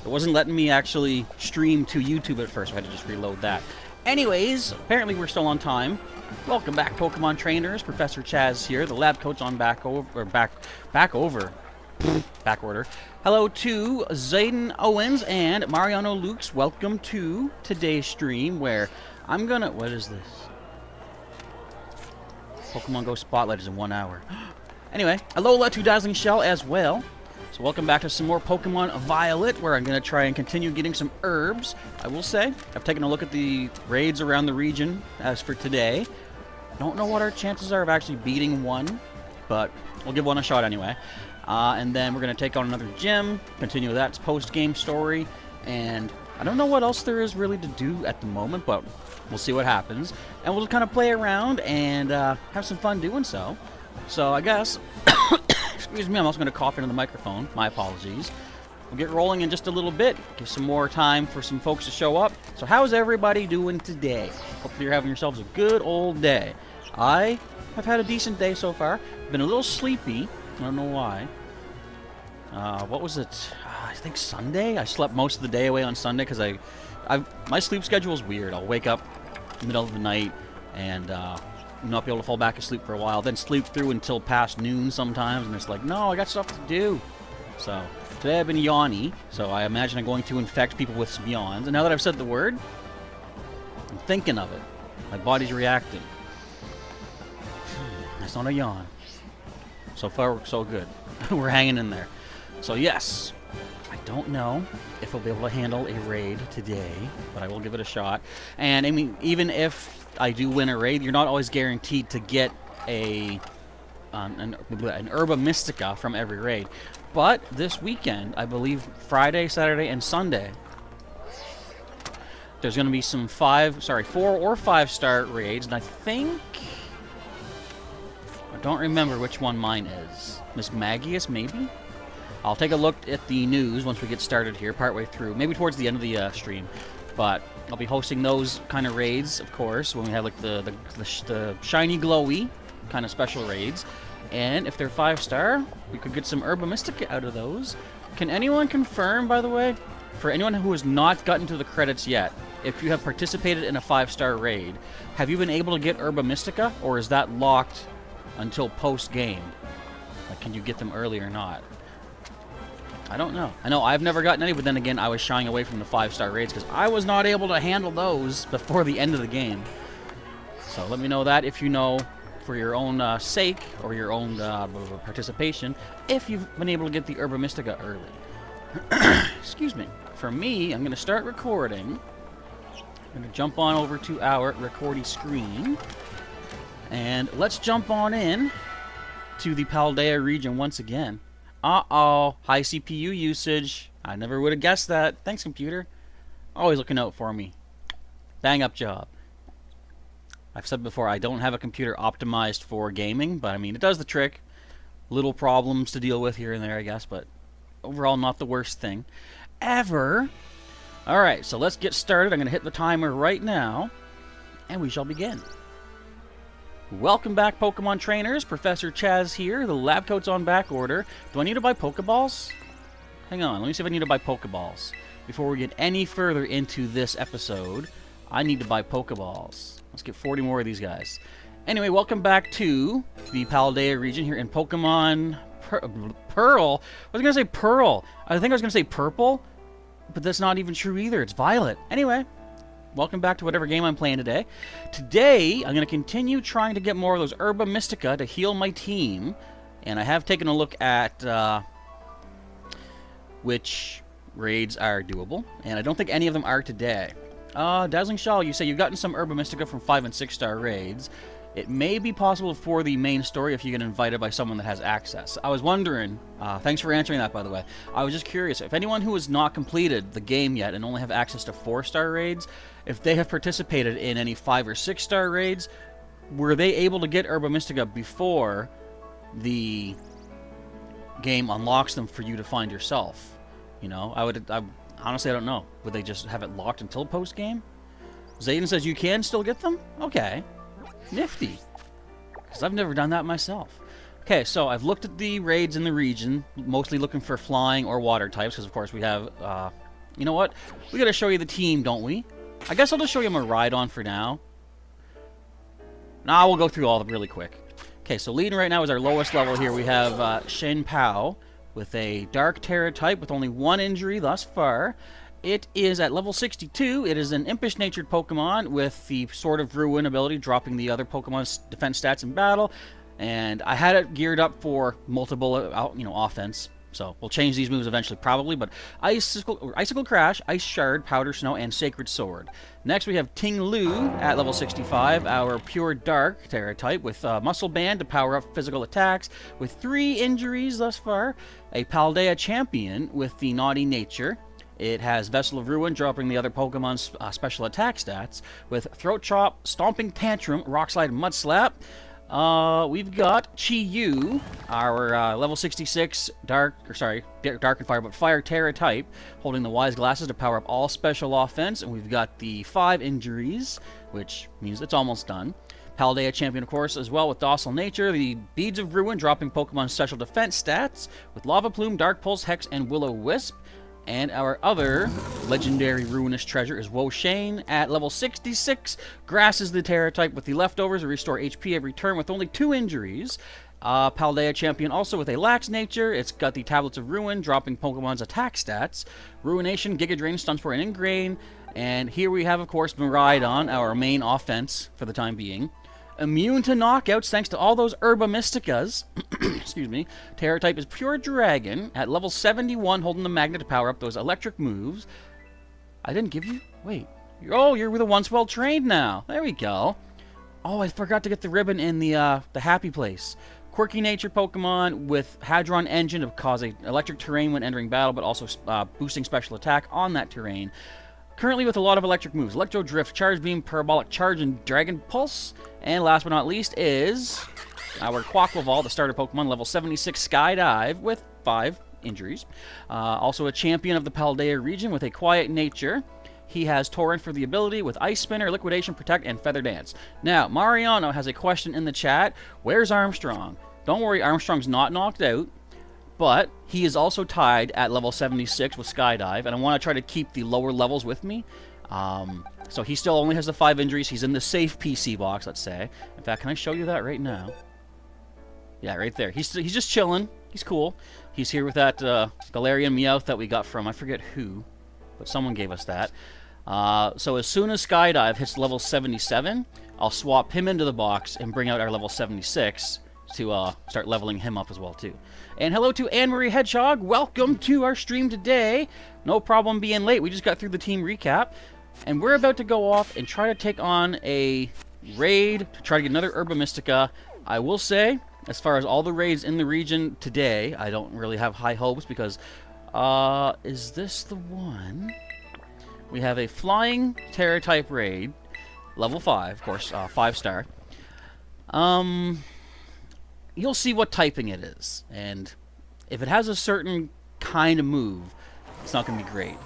It wasn't letting me actually stream to YouTube at first, so I had to just reload that. Anyways, apparently we're still on time. Welcome back, Pokemon Trainers. Professor Chaz here, the lab coach on back order. Hello to Zayden Owens and Mariano Lukes. Welcome to today's stream where I'm gonna... What is this? Pokemon Go Spotlight is in 1 hour. Anyway, Alola to Dazzling Shell as well. So welcome back to some more Pokemon Violet, where I'm going to try and continue getting some herbs. I will say, I've taken a look at the raids around the region as for today. Don't know what our chances are of actually beating one, but we'll give one a shot anyway. And then we're going to take on another gym, continue that post-game story, and I don't know what else there is really to do at the moment, but we'll see what happens. And we'll just kind of play around and have some fun doing so. So I guess... Excuse me, I'm also going to cough into the microphone. My apologies. We'll get rolling in just a little bit. Give some more time for some folks to show up. So how's everybody doing today? Hopefully you're having yourselves a good old day. I have had a decent day so far. Been a little sleepy. I don't know why. What was it? I think Sunday? I slept most of the day away on Sunday because my sleep schedule is weird. I'll wake up in the middle of the night and... not be able to fall back asleep for a while, then sleep through until past noon sometimes, and it's like, no, I got stuff to do. So, today I've been yawny, so I imagine I'm going to infect people with some yawns. And now that I've said the word, I'm thinking of it. My body's reacting. That's not a yawn. So far, so good. We're hanging in there. So yes, I don't know if I'll be able to handle a raid today, but I will give it a shot. And I mean, even if I do win a raid, you're not always guaranteed to get an Herba Mystica from every raid. But this weekend, I believe Friday, Saturday, and Sunday, there's going to be some 4 or 5 star raids, and I don't remember which one mine is. Miss Magius, maybe? I'll take a look at the news once we get started here, partway through, maybe towards the end of the stream. But I'll be hosting those kind of raids, of course, when we have like the shiny glowy kind of special raids. And if they're 5-star, we could get some Herba Mystica out of those. Can anyone confirm, by the way, for anyone who has not gotten to the credits yet, if you have participated in a 5-star raid, have you been able to get Herba Mystica, or is that locked until post-game? Like, can you get them early or not? I don't know. I know I've never gotten any, but then again, I was shying away from the 5-star raids because I was not able to handle those before the end of the game. So let me know that if you know, for your own sake or your own participation, if you've been able to get the Herba Mystica early. Excuse me. For me, I'm going to start recording. I'm going to jump on over to our recording screen. And let's jump on in to the Paldea region once again. Uh-oh, high CPU usage. I never would have guessed that. Thanks, computer. Always looking out for me. Bang up job. I've said before, I don't have a computer optimized for gaming, but I mean, it does the trick. Little problems to deal with here and there, I guess, but overall not the worst thing ever. Alright, so let's get started. I'm going to hit the timer right now, and we shall begin. Welcome back, Pokemon Trainers. Professor Chaz here. The lab coat's on back order. Do I need to buy Pokeballs? Hang on. Let me see if I need to buy Pokeballs. Before we get any further into this episode, I need to buy Pokeballs. Let's get 40 more of these guys. Anyway, welcome back to the Paldea region here in Pokemon Pearl. I was going to say Pearl. I think I was going to say Purple, but that's not even true either. It's Violet. Anyway. Welcome back to whatever game I'm playing today. Today, I'm going to continue trying to get more of those Herba Mystica to heal my team. And I have taken a look at which raids are doable. And I don't think any of them are today. Dazzling Shaw, you say you've gotten some Herba Mystica from 5- and 6-star raids. It may be possible for the main story if you get invited by someone that has access. I was wondering, thanks for answering that, by the way. I was just curious, if anyone who has not completed the game yet and only have access to 4-star raids, if they have participated in any 5- or 6-star raids, were they able to get Herba Mystica before the game unlocks them for you to find yourself? You know, honestly, I don't know. Would they just have it locked until post-game? Zayden says you can still get them? Okay. Nifty. Because I've never done that myself. Okay, so I've looked at the raids in the region, mostly looking for flying or water types, because of course we have You know what? We gotta show you the team, don't we? I guess I'll just show you Miraidon for now. Nah, we'll go through all of them really quick. Okay, so leading right now is our lowest level here. We have Shen Pao with a Dark Terra type with only 1 injury thus far. It is at level 62. It is an impish-natured Pokemon with the Sword of Ruin ability, dropping the other Pokemon's defense stats in battle. And I had it geared up for multiple, offense. So we'll change these moves eventually, probably. But Icicle Crash, Ice Shard, Powder Snow, and Sacred Sword. Next, we have Ting Lu at level 65, our Pure Dark Terra type with Muscle Band to power up physical attacks with 3 injuries thus far. A Paldea Champion with the Naughty Nature. It has Vessel of Ruin, dropping the other Pokemon's special attack stats with Throat Chop, Stomping Tantrum, Rock Slide, Mud Slap. We've got Chi-Yu, our level 66 Dark and Fire, but Fire Terra type, holding the Wise Glasses to power up all special offense. And we've got the 5 injuries, which means it's almost done. Paldea Champion, of course, as well with Docile Nature. The Beads of Ruin, dropping Pokemon's special defense stats with Lava Plume, Dark Pulse, Hex, and Will-O-Wisp. And our other legendary Ruinous Treasure is Wo-Shane at level 66. Grass is the Terra type with the leftovers to restore HP every turn with only 2 injuries. Paldea Champion also with a Lax Nature. It's got the Tablets of Ruin, dropping Pokemon's attack stats. Ruination, Giga Drain, Stun Spore, and Ingrain. And here we have, of course, Miraidon, our main offense for the time being. Immune to knockouts thanks to all those Herba Mysticas. Excuse me. Terra type is Pure Dragon at level 71, holding the magnet to power up those electric moves. I didn't give you... Wait. You're with a once well trained now. There we go. Oh, I forgot to get the ribbon in the happy place. Quirky nature Pokemon with Hadron Engine to cause a electric terrain when entering battle, but also boosting special attack on that terrain. Currently with a lot of electric moves. Electro Drift, Charge Beam, Parabolic Charge, and Dragon Pulse. And last but not least is our Quaquaval, the starter Pokemon, level 76 Skydive with 5 injuries. Also a champion of the Paldea region with a quiet nature. He has Torrent for the ability with Ice Spinner, Liquidation, Protect, and Feather Dance. Now, Mariano has a question in the chat. Where's Armstrong? Don't worry, Armstrong's not knocked out. But he is also tied at level 76 with Skydive, and I want to try to keep the lower levels with me. So he still only has the 5 injuries. He's in the safe PC box, let's say. In fact, can I show you that right now? Yeah, right there. He's just chilling. He's cool. He's here with that Galarian Meowth that we got from, I forget who, but someone gave us that. So as soon as Skydive hits level 77, I'll swap him into the box and bring out our level 76 to start leveling him up as well, too. And hello to Anne-Marie Hedgehog. Welcome to our stream today. No problem being late. We just got through the team recap. And we're about to go off and try to take on a raid to try to get another Herba Mystica. I will say, as far as all the raids in the region today, I don't really have high hopes because... is this the one? We have a Flying Terra-type raid. Level 5, of course. 5-star. You'll see what typing it is, and if it has a certain kind of move, it's not going to be great.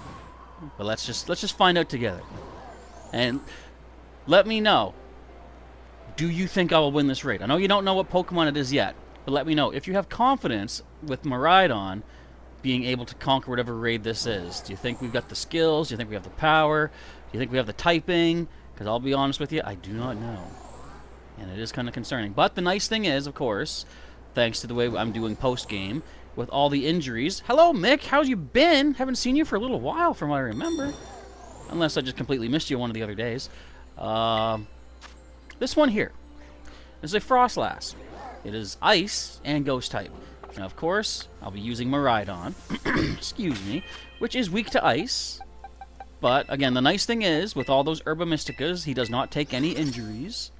But let's just find out together, and let me know. Do you think I will win this raid? I know you don't know what Pokemon it is yet, but let me know if you have confidence with Miraidon being able to conquer whatever raid this is. Do you think we've got the skills? Do you think we have the power? Do you think we have the typing? Because I'll be honest with you, I do not know. And it is kind of concerning. But the nice thing is, of course, thanks to the way I'm doing post-game, with all the injuries... Hello, Mick! How's you been? Haven't seen you for a little while, from what I remember. Unless I just completely missed you one of the other days. This one here is a Frostlass. It is Ice and Ghost type. Now, of course, I'll be using Miraidon, excuse me, which is weak to Ice. But, again, the nice thing is, with all those Herba Mysticas, he does not take any injuries.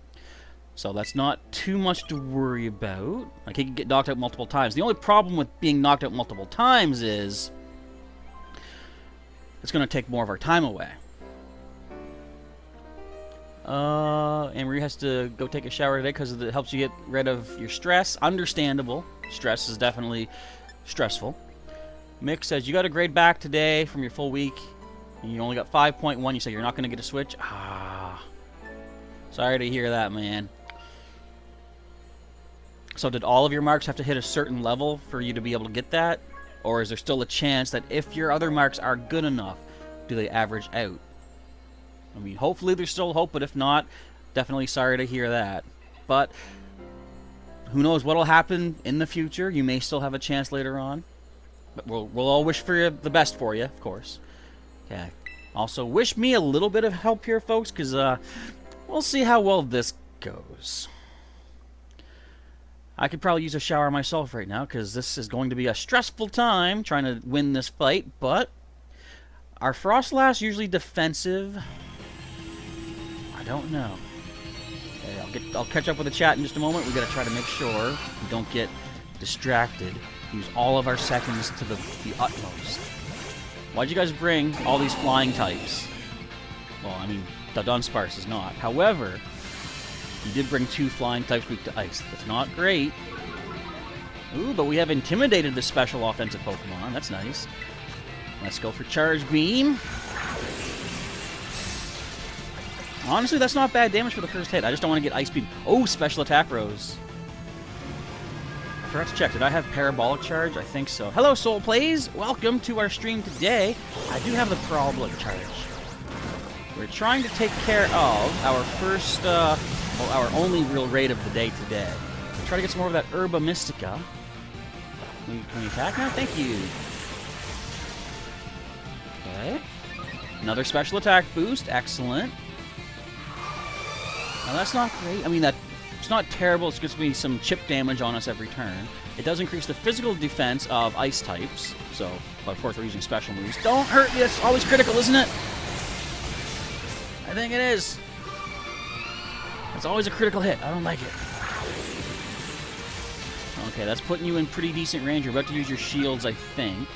So that's not too much to worry about. Like, he can get knocked out multiple times. The only problem with being knocked out multiple times is it's going to take more of our time away. Anne-Marie has to go take a shower today because it helps you get rid of your stress. Understandable. Stress is definitely stressful. Mick says, you got a grade back today from your full week. And you only got 5.1. You say you're not going to get a Switch. Sorry to hear that, man. So did all of your marks have to hit a certain level for you to be able to get that? Or is there still a chance that if your other marks are good enough, do they average out? I mean, hopefully there's still hope, but if not, definitely sorry to hear that. But who knows what'll happen in the future? You may still have a chance later on. But we'll all wish for the best for you, of course. Okay. Also, wish me a little bit of help here, folks, because we'll see how well this goes. I could probably use a shower myself right now, because this is going to be a stressful time trying to win this fight, but are Frostlass usually defensive? I don't know. Okay, I'll catch up with the chat in just a moment. We gotta try to make sure we don't get distracted. Use all of our seconds to the utmost. Why'd you guys bring all these flying types? Well, I mean, the Dunsparce is not. However, you did bring 2 flying types weak to ice. That's not great. Ooh, but we have intimidated this special offensive Pokemon. That's nice. Let's go for Charge Beam. Honestly, that's not bad damage for the first hit. I just don't want to get Ice Beam. Oh, Special Attack Rose. I forgot to check. Did I have Parabolic Charge? I think so. Hello, Soul Plays. Welcome to our stream today. I do have the Parabolic Charge. We're trying to take care of our first, well, our only real raid of the day today. Try to get some more of that Herba Mystica. Can we attack now? Thank you. Okay. Another special attack boost. Excellent. Now that's not great. I mean, it's not terrible. It's just going to be some chip damage on us every turn. It does increase the physical defense of ice types. So, but of course, we're using special moves. Don't hurt me. It's always critical, isn't it? I think it is. It's always a critical hit. I don't like it. Okay, that's putting you in pretty decent range. You're about to use your shields, I think.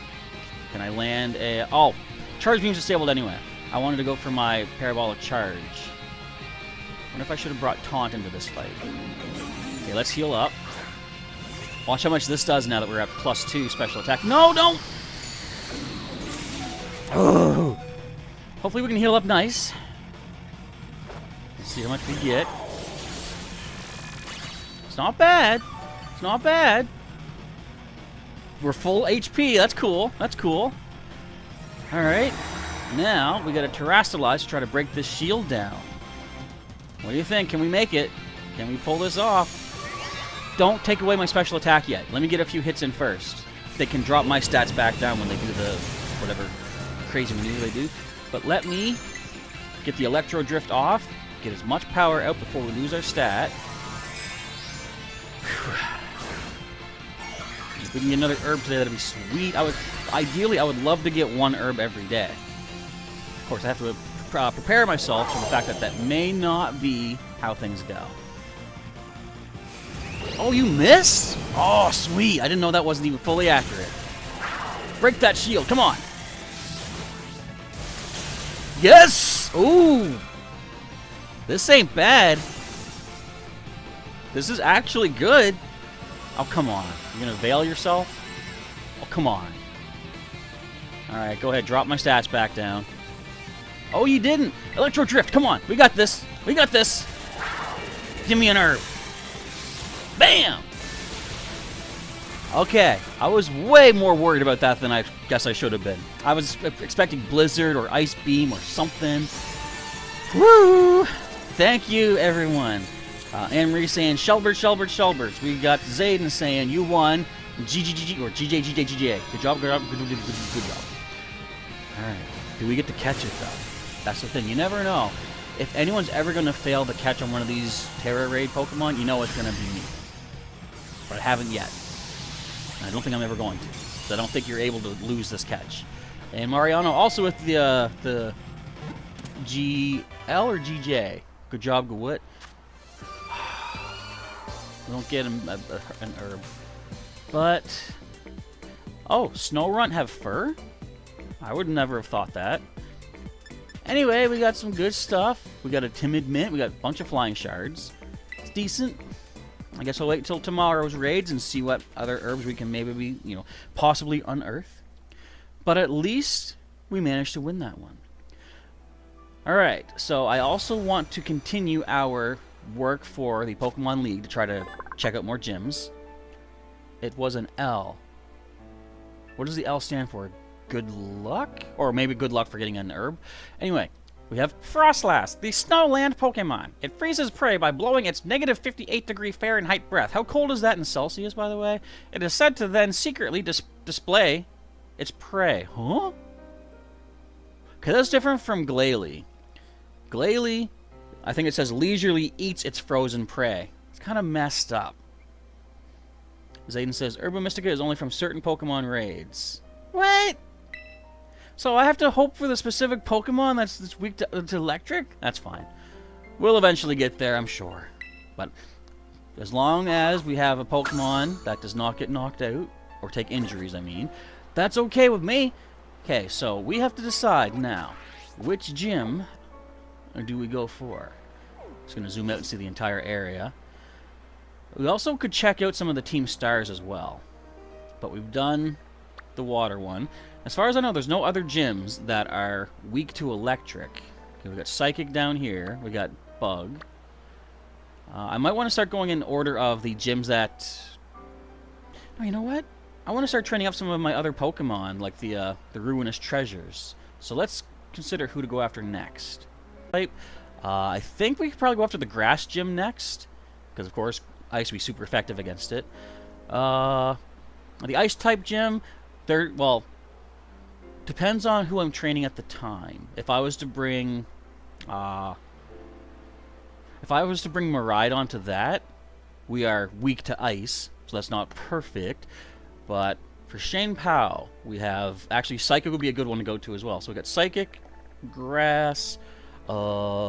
Can I land a... Oh, Charge Beam's disabled anyway. I wanted to go for my Parabolic Charge. I wonder if I should have brought Taunt into this fight. Okay, let's heal up. Watch how much this does now that we're at +2 special attack. No, don't! Oh! Hopefully we can heal up nice. Let's see how much we get. It's not bad. It's not bad. We're full HP. That's cool. That's cool. Alright. Now, we gotta Terrastalize to try to break this shield down. What do you think? Can we make it? Can we pull this off? Don't take away my special attack yet. Let me get a few hits in first. They can drop my stats back down when they do the whatever crazy maneuver they do. But let me get the Electro Drift off, get as much power out before we lose our stat. If we can get another herb today, that'd be sweet. Ideally, I would love to get 1 herb every day. Of course, I have to prepare myself for the fact that that may not be how things go. Oh, you missed? Oh, sweet. I didn't know that wasn't even fully accurate. Break that shield. Come on. Yes! Ooh. This ain't bad. This is actually good. Oh, come on. You're going to veil yourself? Oh, come on. Alright, go ahead. Drop my stats back down. Oh, you didn't. Electro Drift. Come on. We got this. We got this. Give me an herb. Bam! Okay. I was way more worried about that than I guess I should have been. I was expecting Blizzard or Ice Beam or something. Woo! Thank you, everyone. Anne-Marie saying, Shelbert. We got Zayden saying, you won. GGGG, or GJ. Good job. Good job. Alright. Do we get to catch it, though? That's the thing. You never know. If anyone's ever going to fail to catch on one of these Terra Raid Pokemon, you know it's going to be me. But I haven't yet. And I don't think I'm ever going to. So I don't think you're able to lose this catch. And Mariano also with the GL or GJ. Good job, Gawit. We don't get an herb. But... Oh, Snorunt have fur? I would never have thought that. Anyway, we got some good stuff. We got a Timid Mint. We got a bunch of Flying Shards. It's decent. I guess I'll wait until tomorrow's raids and see what other herbs we can maybe, possibly unearth. But at least we managed to win that one. Alright, so I also want to continue our work for the Pokemon League to try to check out more gyms. It was an L. What does the L stand for? good luck? Or maybe good luck for getting an herb. Anyway, we have Frostlass, the Snowland Pokemon. It freezes prey by blowing its negative 58-degree Fahrenheit breath. How cold is that in Celsius, by the way? It is said to then secretly display its prey. Huh? Okay, that's different from Glalie. Glalie, I think it says leisurely eats its frozen prey. It's kind of messed up. Zayden says, Herba Mystica is only from certain Pokemon raids. What? So I have to hope for the specific Pokemon that's weak to electric? That's fine. We'll eventually get there, I'm sure. But as long as we have a Pokemon that does not get knocked out, or take injuries, I mean, that's okay with me. Okay, so we have to decide now, which gym do we go for? Just going to zoom out and see the entire area. We also could check out some of the team stars as well. But we've done the water one. As far as I know, there's no other gyms that are weak to electric. Okay, we got Psychic down here. We got Bug. I might want to start going in order of the gyms that... Oh, you know what? I want to start training up some of my other Pokemon, like the Ruinous Treasures. So let's consider who to go after next. I think we could probably go after the Grass Gym next, because of course Ice would be super effective against it. The Ice type gym, well, depends on who I'm training at the time. If I was to bring Miraidon to that, we are weak to Ice, so that's not perfect. But for Shane Powell, we have... Actually, Psychic would be a good one to go to as well. So we got Psychic, Grass, Normal.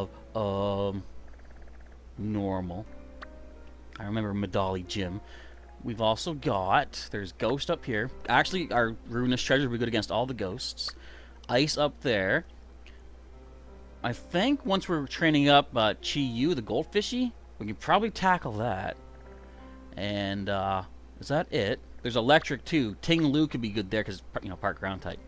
I remember Medali Gym. We've also got... There's Ghost up here. Actually, our Ruinous Treasure would be good against all the Ghosts. Ice up there. I think once we're training up Chi-Yu, the Goldfishy, we can probably tackle that. And, is that it? There's Electric, too. Ting Lu could be good there, because, you know, part ground type.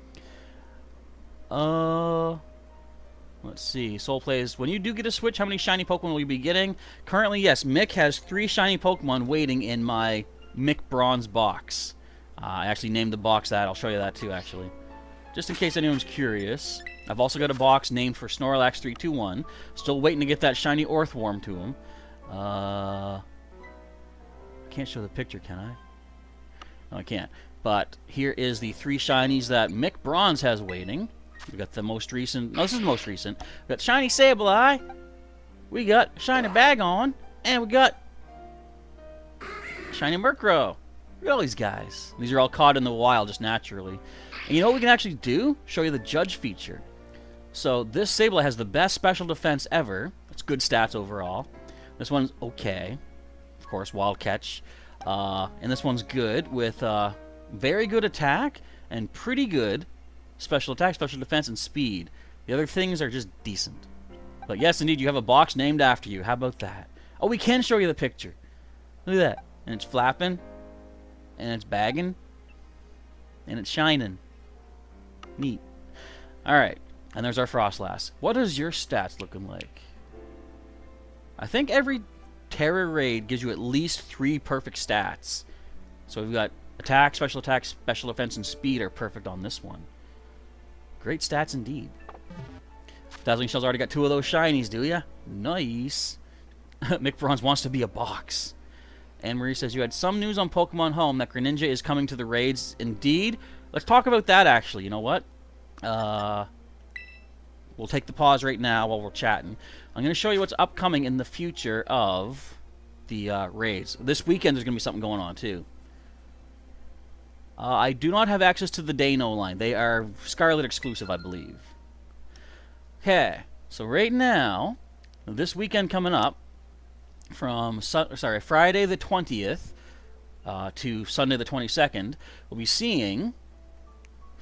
Let's see. Soul plays. When you do get a switch, how many shiny Pokemon will you be getting? Currently, yes. Mick has 3 shiny Pokemon waiting in my Mick Bronze box. I actually named the box that. I'll show you that, too, actually. Just in case anyone's curious. I've also got a box named for Snorlax 321. Still waiting to get that shiny Orthworm to him. I can't show the picture, can I? No, I can't. But here is the 3 shinies that Mick Bronze has waiting. We got the most recent... No, this is the most recent. We got Shiny Sableye. We got Shiny Bagon. And we got Shiny Murkrow. Look at all these guys. These are all caught in the wild just naturally. And you know what we can actually do? Show you the Judge feature. So this Sableye has the best special defense ever. It's good stats overall. This one's okay. Of course, Wild Catch. And this one's good with very good attack and pretty good special attack, special defense, and speed. The other things are just decent. But yes, indeed, you have a box named after you. How about that? Oh, we can show you the picture. Look at that. And it's flapping. And it's bagging. And it's shining. Neat. Alright. And there's our Frostlass. What is your stats looking like? I think every Terra raid gives you at least 3 perfect stats. So we've got attack, special defense, and speed are perfect on this one. Great stats indeed. Dazzling Shell's already got 2 of those shinies, do ya? Nice. Mick Bronze wants to be a box. Anne Marie says, you had some news on Pokemon Home that Greninja is coming to the raids. Indeed. Let's talk about that, actually. You know what? We'll take the pause right now while we're chatting. I'm going to show you what's upcoming in the future of the raids. This weekend there's going to be something going on, too. I do not have access to the Dano line. They are Scarlet exclusive, I believe. Okay, so right now, this weekend coming up, from Friday the 20th to Sunday the 22nd, we'll be seeing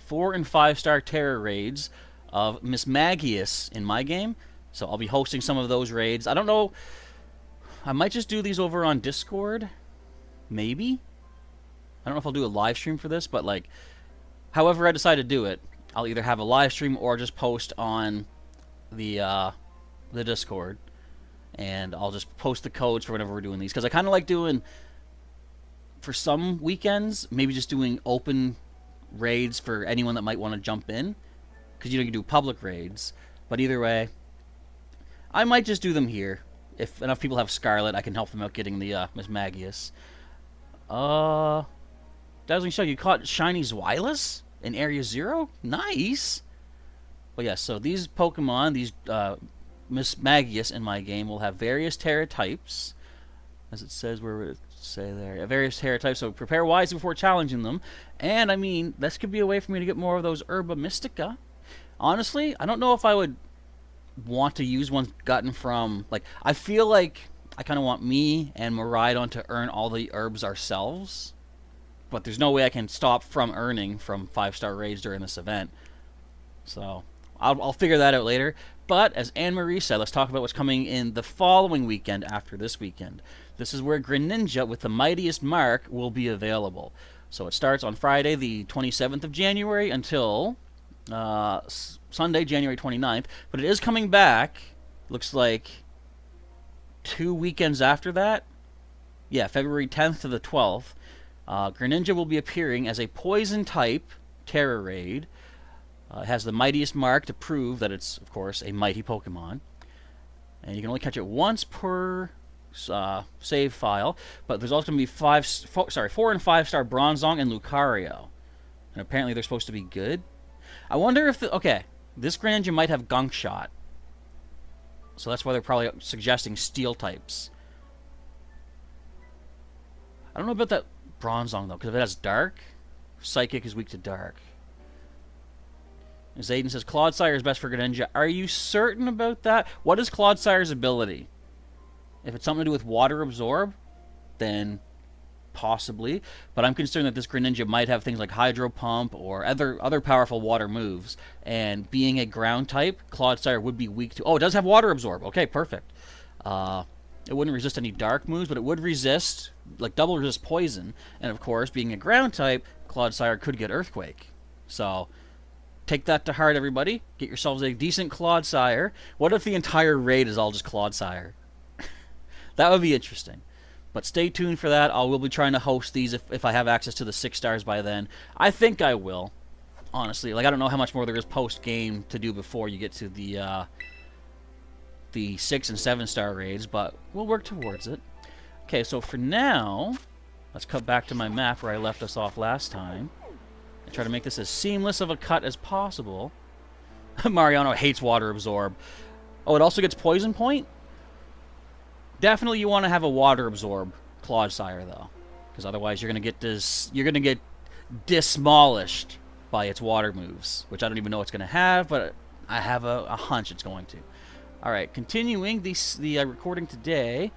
4- and 5-star Terror raids of Miss Magius in my game. So I'll be hosting some of those raids. I don't know. I might just do these over on Discord. Maybe. I don't know if I'll do a live stream for this, but like, however I decide to do it, I'll either have a live stream or just post on the Discord, and I'll just post the codes for whenever we're doing these, because I kind of like doing, for some weekends, maybe just doing open raids for anyone that might want to jump in, because you can do public raids. But either way, I might just do them here. If enough people have Scarlet, I can help them out getting the Miss Magius. Dazzling Show, you caught Shiny Zweilous in Area 0? Nice! Well, yes, so these Pokemon, these Miss Magius in my game, will have various Terra types. As it says, where would it say there? Various Terra types, so prepare wisely before challenging them. And, I mean, this could be a way for me to get more of those Herba Mystica. Honestly, I don't know if I would want to use ones gotten from, like, I feel like I kind of want me and Miraidon to earn all the herbs ourselves, but there's no way I can stop from earning from 5-star raids during this event. So I'll figure that out later. But as Anne-Marie said, let's talk about what's coming in the following weekend after this weekend. This is where Greninja with the Mightiest Mark will be available. So it starts on Friday the 27th of January until Sunday, January 29th. But it is coming back, looks like, 2 weekends after that. Yeah, February 10th to the 12th. Greninja will be appearing as a Poison-type Terra Raid. It has the Mightiest Mark to prove that it's, of course, a mighty Pokemon. And you can only catch it once per save file. But there's also going to be 4 and 5-star Bronzong and Lucario. And apparently they're supposed to be good. I wonder if... okay, this Greninja might have Gunk Shot. So that's why they're probably suggesting Steel types. I don't know about that Bronzong, though, because if it has Dark, Psychic is weak to Dark. Zayden says, Clodsire is best for Greninja. Are you certain about that? What is Clodsire's ability? If it's something to do with Water Absorb, then possibly. But I'm concerned that this Greninja might have things like Hydro Pump or other powerful water moves. And being a ground type, Clodsire would be weak to... oh, it does have Water Absorb. Okay, perfect. It wouldn't resist any dark moves, but it would resist, like, double resist poison. And, of course, being a ground type, Clodsire could get Earthquake. So... take that to heart, everybody. Get yourselves a decent Clodsire. What if the entire raid is all just Clodsire? That would be interesting. But stay tuned for that. I will be trying to host these if I have access to the 6 stars by then. I think I will, honestly. Like, I don't know how much more there is post-game to do before you get to the 6 and 7-star raids, but we'll work towards it. Okay, so for now, let's cut back to my map where I left us off last time. I try to make this as seamless of a cut as possible. Mariano hates Water Absorb. Oh, it also gets Poison Point? Definitely you want to have a Water Absorb Clodsire, though. Because otherwise you're going to get demolished by its water moves. Which I don't even know it's going to have, but I have a hunch it's going to. Alright, continuing the recording today.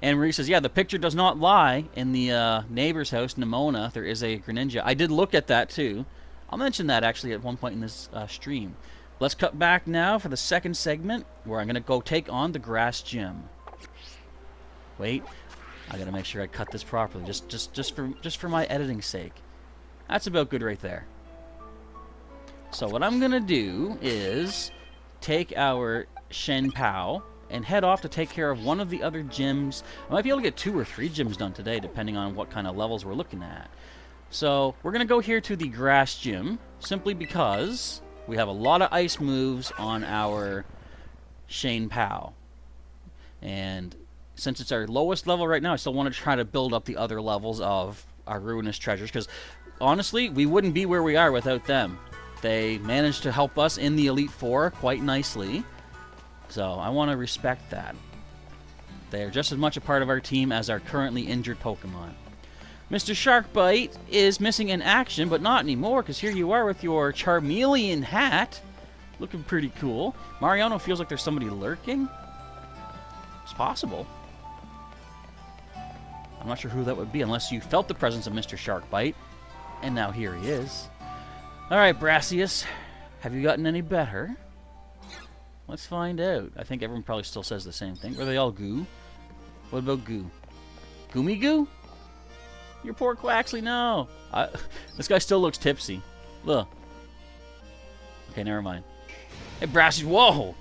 And Marie says, yeah, the picture does not lie. In the neighbor's house, Nimona, there is a Greninja. I did look at that, too. I'll mention that, actually, at one point in this stream. Let's cut back now for the second segment, where I'm going to go take on the Grass Gym. Wait. I got to make sure I cut this properly, just for my editing's sake. That's about good right there. So what I'm going to do is take our Shen Pao and head off to take care of one of the other gyms. I might be able to get 2 or 3 gyms done today, depending on what kind of levels we're looking at. So, we're going to go here to the Grass Gym, simply because we have a lot of ice moves on our Shane Pao. And since it's our lowest level right now, I still want to try to build up the other levels of our Ruinous Treasures, because, honestly, we wouldn't be where we are without them. They managed to help us in the Elite Four quite nicely. So, I want to respect that. They are just as much a part of our team as our currently injured Pokemon. Mr. Sharkbite is missing in action, but not anymore, because here you are with your Charmeleon hat. Looking pretty cool. Mariano feels like there's somebody lurking. It's possible. I'm not sure who that would be, unless you felt the presence of Mr. Sharkbite. And now here he is. Alright, Brassius. Have you gotten any better? Let's find out. I think everyone probably still says the same thing. Were they all goo? What about goo? Goomy goo? Your poor Quaxley, no. This guy still looks tipsy. Look. Okay, never mind. Hey, Brassy, whoa!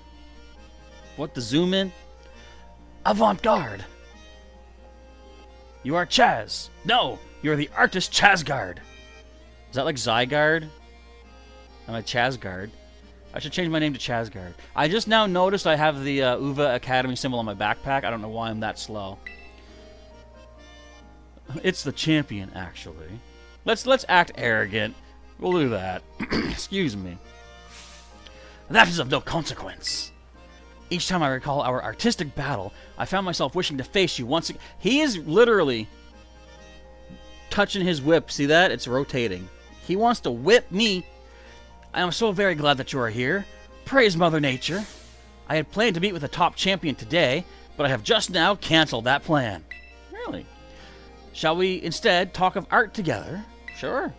What, the zoom in? Avant-garde! You are Chaz. No, you're the artist Chazgard. Is that like Zygarde? I'm a Chasgard. I should change my name to Chasgard. I just now noticed I have the UVA Academy symbol on my backpack. I don't know why I'm that slow. It's the champion, actually. Let's act arrogant. We'll do that. Excuse me. That is of no consequence. Each time I recall our artistic battle, I found myself wishing to face you once again. He is literally touching his whip. See that? It's rotating. He wants to whip me. I am so very glad that you are here. Praise Mother Nature. I had planned to meet with the top champion today, but I have just now canceled that plan. Really? Shall we instead talk of art together? Sure.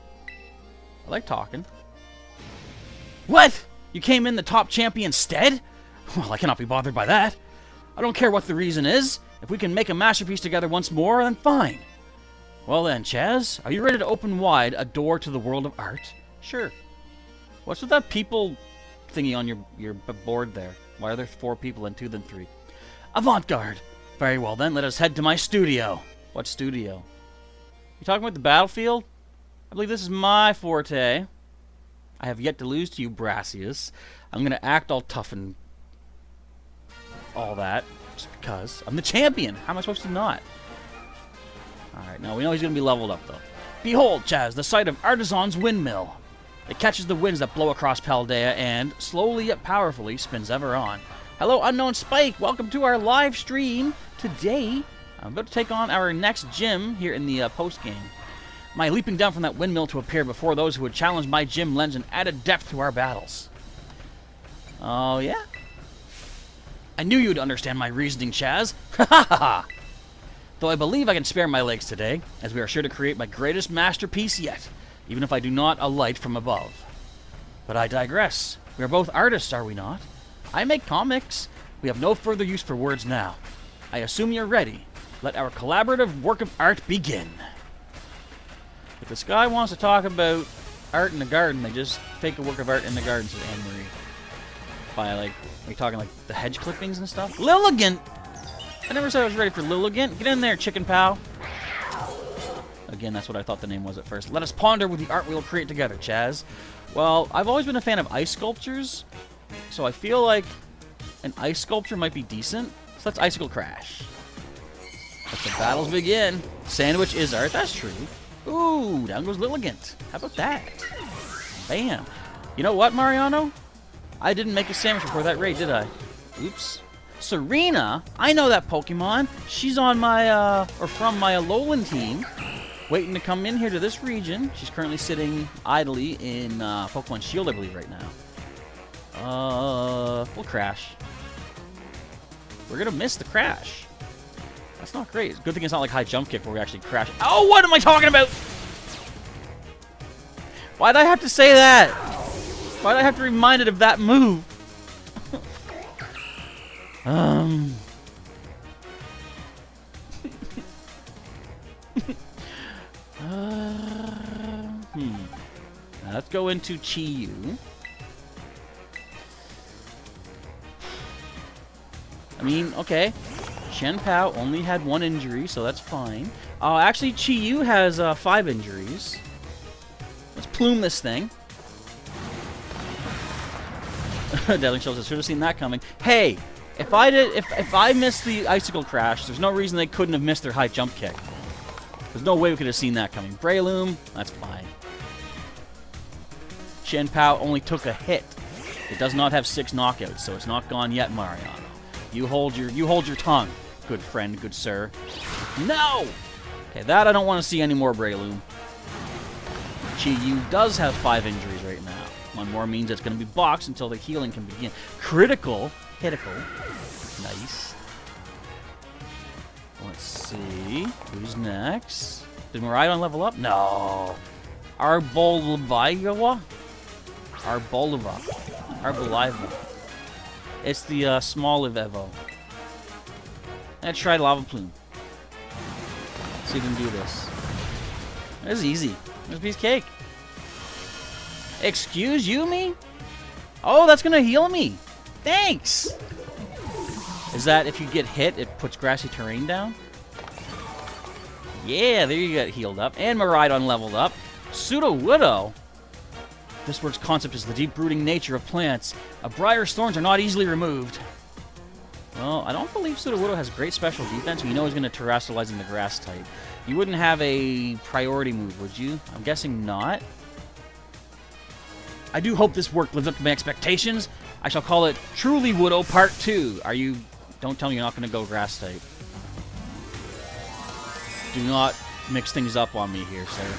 I like talking. What? You came in the top champion's stead? Well, I cannot be bothered by that. I don't care what the reason is. If we can make a masterpiece together once more, then fine. Well then, Chaz, are you ready to open wide a door to the world of art? Sure. What's with that people thingy on your board there? Why are there 4 people and 2 than 3? Avant-garde. Very well then, let us head to my studio. What studio? You talking about the battlefield? I believe this is my forte. I have yet to lose to you, Brassius. I'm going to act all tough and all that, just because. I'm the champion. How am I supposed to not? Alright, now we know he's going to be leveled up, though. Behold, Chaz, the site of Artisan's Windmill. It catches the winds that blow across Paldea and, slowly yet powerfully, spins ever on. Hello, Unknown Spike. Welcome to our live stream. Today, I'm about to take on our next gym here in the post-game. My leaping down from that windmill to appear before those who would challenge my gym lends an added depth to our battles. Oh, yeah? I knew you'd understand my reasoning, Chaz. Ha ha ha! Though I believe I can spare my legs today, as we are sure to create my greatest masterpiece yet, even if I do not alight from above. But I digress. We are both artists, are we not? I make comics. We have no further use for words now. I assume you're ready. Let our collaborative work of art begin. If this guy wants to talk about art in the garden, they just fake a work of art in the garden, says Anne-Marie. By, like, are you talking, like, the hedge clippings and stuff? Lilligant! I never said I was ready for Lilligant. Get in there, chicken pal. Again, that's what I thought the name was at first. Let us ponder with the art we will create together, Chaz. Well, I've always been a fan of ice sculptures, so I feel like an ice sculpture might be decent. So let's Icicle Crash. Let the battles begin. Sandwich is art. That's true. Ooh, down goes Lilligant. How about that? Bam. You know what, Mariano? I didn't make a sandwich before that raid, did I? Oops. Serena? I know that Pokemon. She's on my, or from my Alolan team. Waiting to come in here to this region. She's currently sitting idly in Pokemon Shield, I believe, right now. We'll crash. We're gonna miss the crash. That's not great. Good thing it's not like high jump kick where we actually crash. Oh, what am I talking about? Why'd I have to say that? Why'd I have to be reminded of that move? Now let's go into Chi-Yu. I mean, okay. Shen Pao only had 1 injury, so that's fine. Actually, Chi-Yu has 5 injuries. Let's plume this thing. Deadling shows us. Should have seen that coming. Hey, if I missed the Icicle Crash, there's no reason they couldn't have missed their high jump kick. There's no way we could have seen that coming. Breloom, that's fine. Shen Pao only took a hit. It does not have 6 knockouts, so it's not gone yet, Mariano. You hold your tongue, good friend, good sir. No! Okay, that I don't want to see any more, Breloom. Chi-Yu does have 5 injuries right now. 1 more means it's going to be boxed until the healing can begin. Critical. Nice. Let's see. Who's next? Did Miraidon level up? No. Arboliva? It's the small Evo. Let's try Lava Plume. Let's see if we can do this. This is easy. There's a piece of cake. Excuse you, me? Oh, that's gonna heal me. Thanks. Is that if you get hit, it puts grassy terrain down? Yeah, there you get healed up. And Miraidon leveled up. Pseudo-Widow? This word's concept is the deep-rooting nature of plants. A briar's thorns are not easily removed. Well, I don't believe Pseudo-Widow has great special defense. You know he's going to terrestrialize in the grass type. You wouldn't have a priority move, would you? I'm guessing not. I do hope this work lives up to my expectations. I shall call it Truly Widow Part 2. Are you... Don't tell me you're not going to go grass type. Do not mix things up on me here, sir.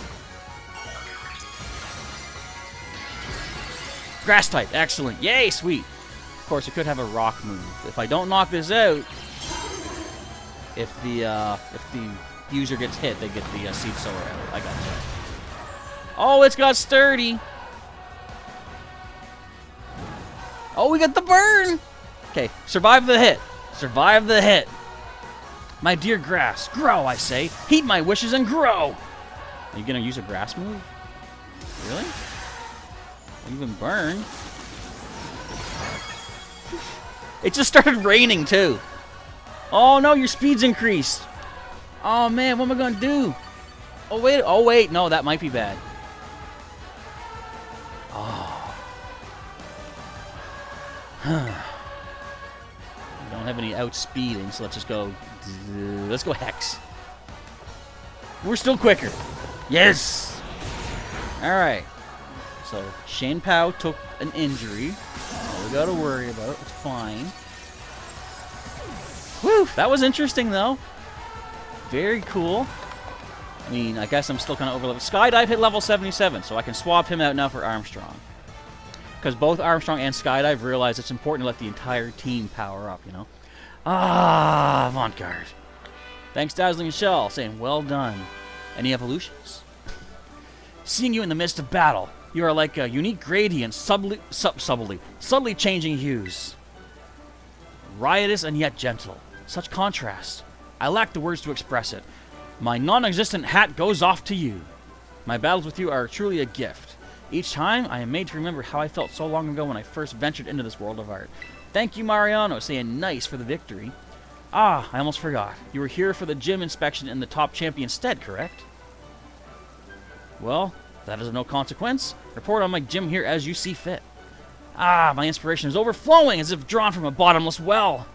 Grass type, excellent. Yay, sweet. Of course, it could have a rock move. If I don't knock this out, if the user gets hit, they get the seed sower out. I gotcha. Oh, it's got sturdy. Oh, we got the burn. Okay, survive the hit. Survive the hit. My dear grass, grow, I say. Heed my wishes and grow. Are you gonna use a grass move? Really? Even burn. It just started raining too. Oh no, your speed's increased. Oh man, what am I gonna do? Oh wait, no, that might be bad. Oh. We don't have any outspeeding, so let's just go. Let's go Hex. We're still quicker. Yes. All right. So, Shane Pao took an injury. All we gotta worry about. It's fine. Whew! That was interesting, though. Very cool. I mean, I guess I'm still kind of over level. Skydive hit level 77, so I can swap him out now for Armstrong. Because both Armstrong and Skydive realize it's important to let the entire team power up, you know? Ah, Avant-Garde. Thanks, Dazzling Shell, saying, well done. Any evolutions? Seeing you in the midst of battle. You are like a unique gradient, subtly changing hues. Riotous and yet gentle. Such contrast. I lack the words to express it. My non-existent hat goes off to you. My battles with you are truly a gift. Each time, I am made to remember how I felt so long ago when I first ventured into this world of art. Thank you, Mariano, saying nice for the victory. Ah, I almost forgot. You were here for the gym inspection in the top champion stead, correct? Well... that is of no consequence. Report on my gym here as you see fit. Ah, my inspiration is overflowing as if drawn from a bottomless well.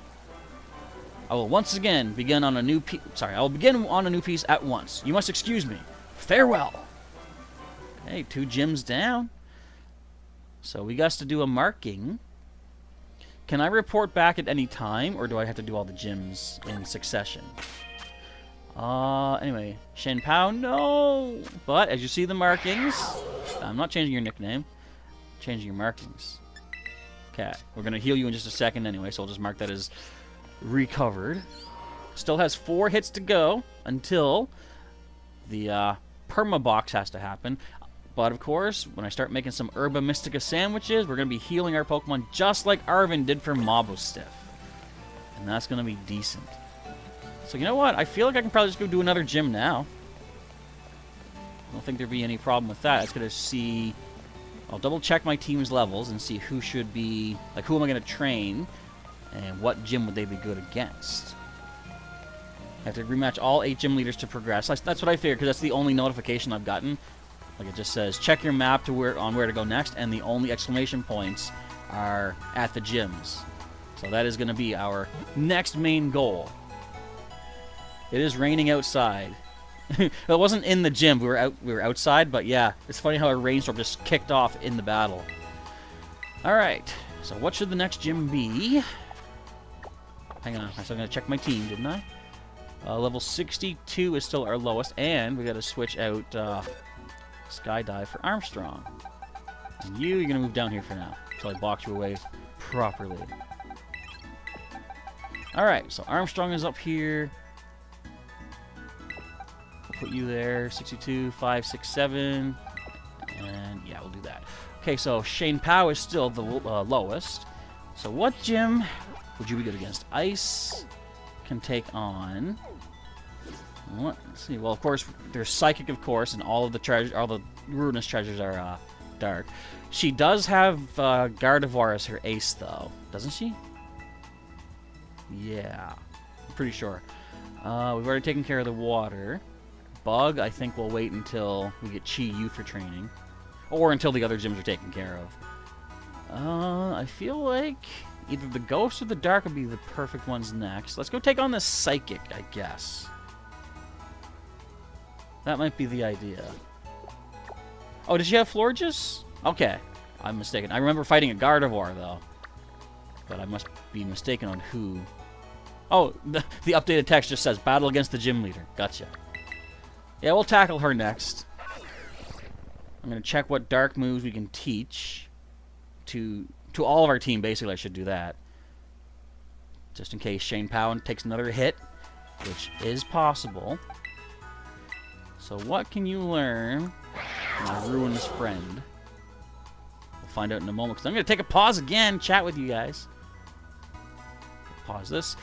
I will once again begin on a new piece. Sorry, I will begin on a new piece at once. You must excuse me. Farewell. Okay, 2 gyms down. So we got to do a marking. Can I report back at any time, or do I have to do all the gyms in succession? Anyway, Shen Pao, no! But, as you see the markings, I'm not changing your nickname, changing your markings. Okay, we're going to heal you in just a second anyway, so I'll just mark that as recovered. Still has 4 hits to go until the perma box has to happen. But, of course, when I start making some Herba Mystica sandwiches, we're going to be healing our Pokemon just like Arvin did for Mobostiff. And that's going to be decent. So, you know what? I feel like I can probably just go do another gym now. I don't think there'd be any problem with that. It's going to see... I'll double-check my team's levels and see who should be... Like, who am I going to train? And what gym would they be good against? I have to rematch all 8 gym leaders to progress. That's what I figured, because that's the only notification I've gotten. Like, it just says, check your map to where to go next, and the only exclamation points are at the gyms. So that is going to be our next main goal. It is raining outside. It wasn't in the gym. We were outside, but yeah, it's funny how a rainstorm just kicked off in the battle. All right. So what should the next gym be? Hang on. I still got to check my team, didn't I? Level 62 is still our lowest, and we got to switch out Skydive for Armstrong. And you're going to move down here for now until I box you away properly. All right. So Armstrong is up here. Put you there, 62, 5, 6, 7, and yeah, we'll do that. Okay, so Shane Pao is still the lowest. So what gym would you be good against? Ice can take on... What? Let's see. Well, of course, there's Psychic, of course, and all the Ruinous treasures are dark. She does have Gardevoir as her ace, though, doesn't she? Yeah, I'm pretty sure. We've already taken care of the water. Bug, I think we'll wait until we get Chi Yu for training. Or until the other gyms are taken care of. I feel like either the Ghost or the Dark would be the perfect ones next. Let's go take on the Psychic, I guess. That might be the idea. Oh, did she have Florges? Okay, I'm mistaken. I remember fighting a Gardevoir, though. But I must be mistaken on who. Oh, the updated text just says, battle against the gym leader. Gotcha. Yeah, we'll tackle her next. I'm going to check what dark moves we can teach to all of our team. Basically, I should do that. Just in case Shane Pow takes another hit, which is possible. So what can you learn from my ruinous friend? We'll find out in a moment, because I'm going to take a pause again, chat with you guys. Pause this.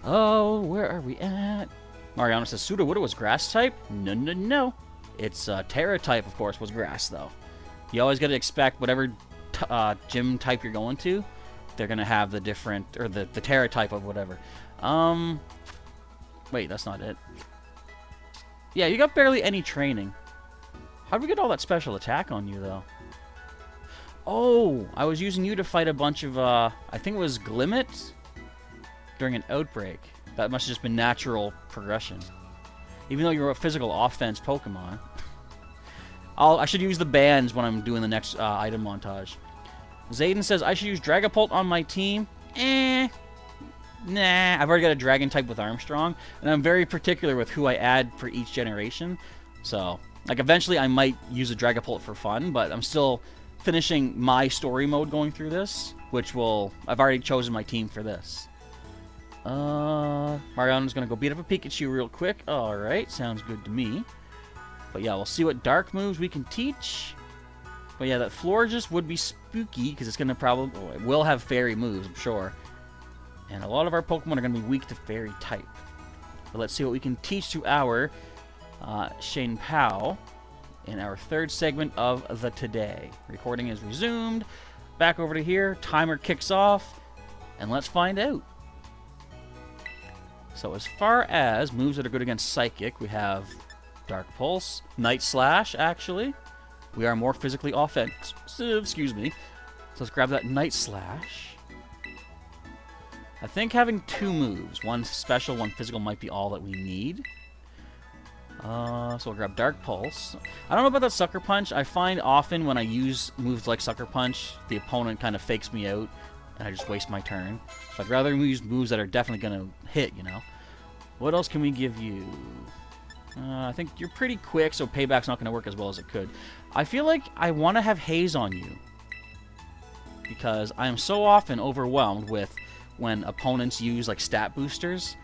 Oh, where are we at? Mariano says, Sudowoodo was grass type? No, no, no. It's Terra type, of course, was grass, though. You always got to expect whatever gym type you're going to, they're going to have the different, or the Terra type of whatever. Wait, that's not it. Yeah, you got barely any training. How'd we get all that special attack on you, though? Oh, I was using you to fight a bunch of, I think it was Glimmet during an outbreak. That must have just been natural progression. Even though you're a physical offense Pokemon. I should use the bands when I'm doing the next item montage. Zayden says, I should use Dragapult on my team. Nah, I've already got a Dragon type with Armstrong. And I'm very particular with who I add for each generation. So, like, eventually I might use a Dragapult for fun, but I'm still finishing my story mode going through this, which will... I've already chosen my team for this. Mariano's gonna go beat up a Pikachu real quick. Alright, sounds good to me. But yeah, we'll see what dark moves we can teach. But yeah, that Florges would be spooky, because it's gonna probably... Oh, it will have fairy moves, I'm sure. And a lot of our Pokemon are gonna be weak to fairy type. But let's see what we can teach to our Shane Pow in our third segment of the Today. Recording is resumed. Back over to here. Timer kicks off. And let's find out. So as far as moves that are good against Psychic, we have Dark Pulse, Night Slash, actually. We are more physically offensive, excuse me. So let's grab that Night Slash. I think having two moves, one special, one physical, might be all that we need. So we'll grab Dark Pulse. I don't know about that Sucker Punch. I find often when I use moves like Sucker Punch, the opponent kind of fakes me out, and I just waste my turn. So I'd rather use moves that are definitely going to hit, you know. What else can we give you? I think you're pretty quick, so Payback's not going to work as well as it could. I feel like I want to have Haze on you, because I am so often overwhelmed with when opponents use like stat boosters.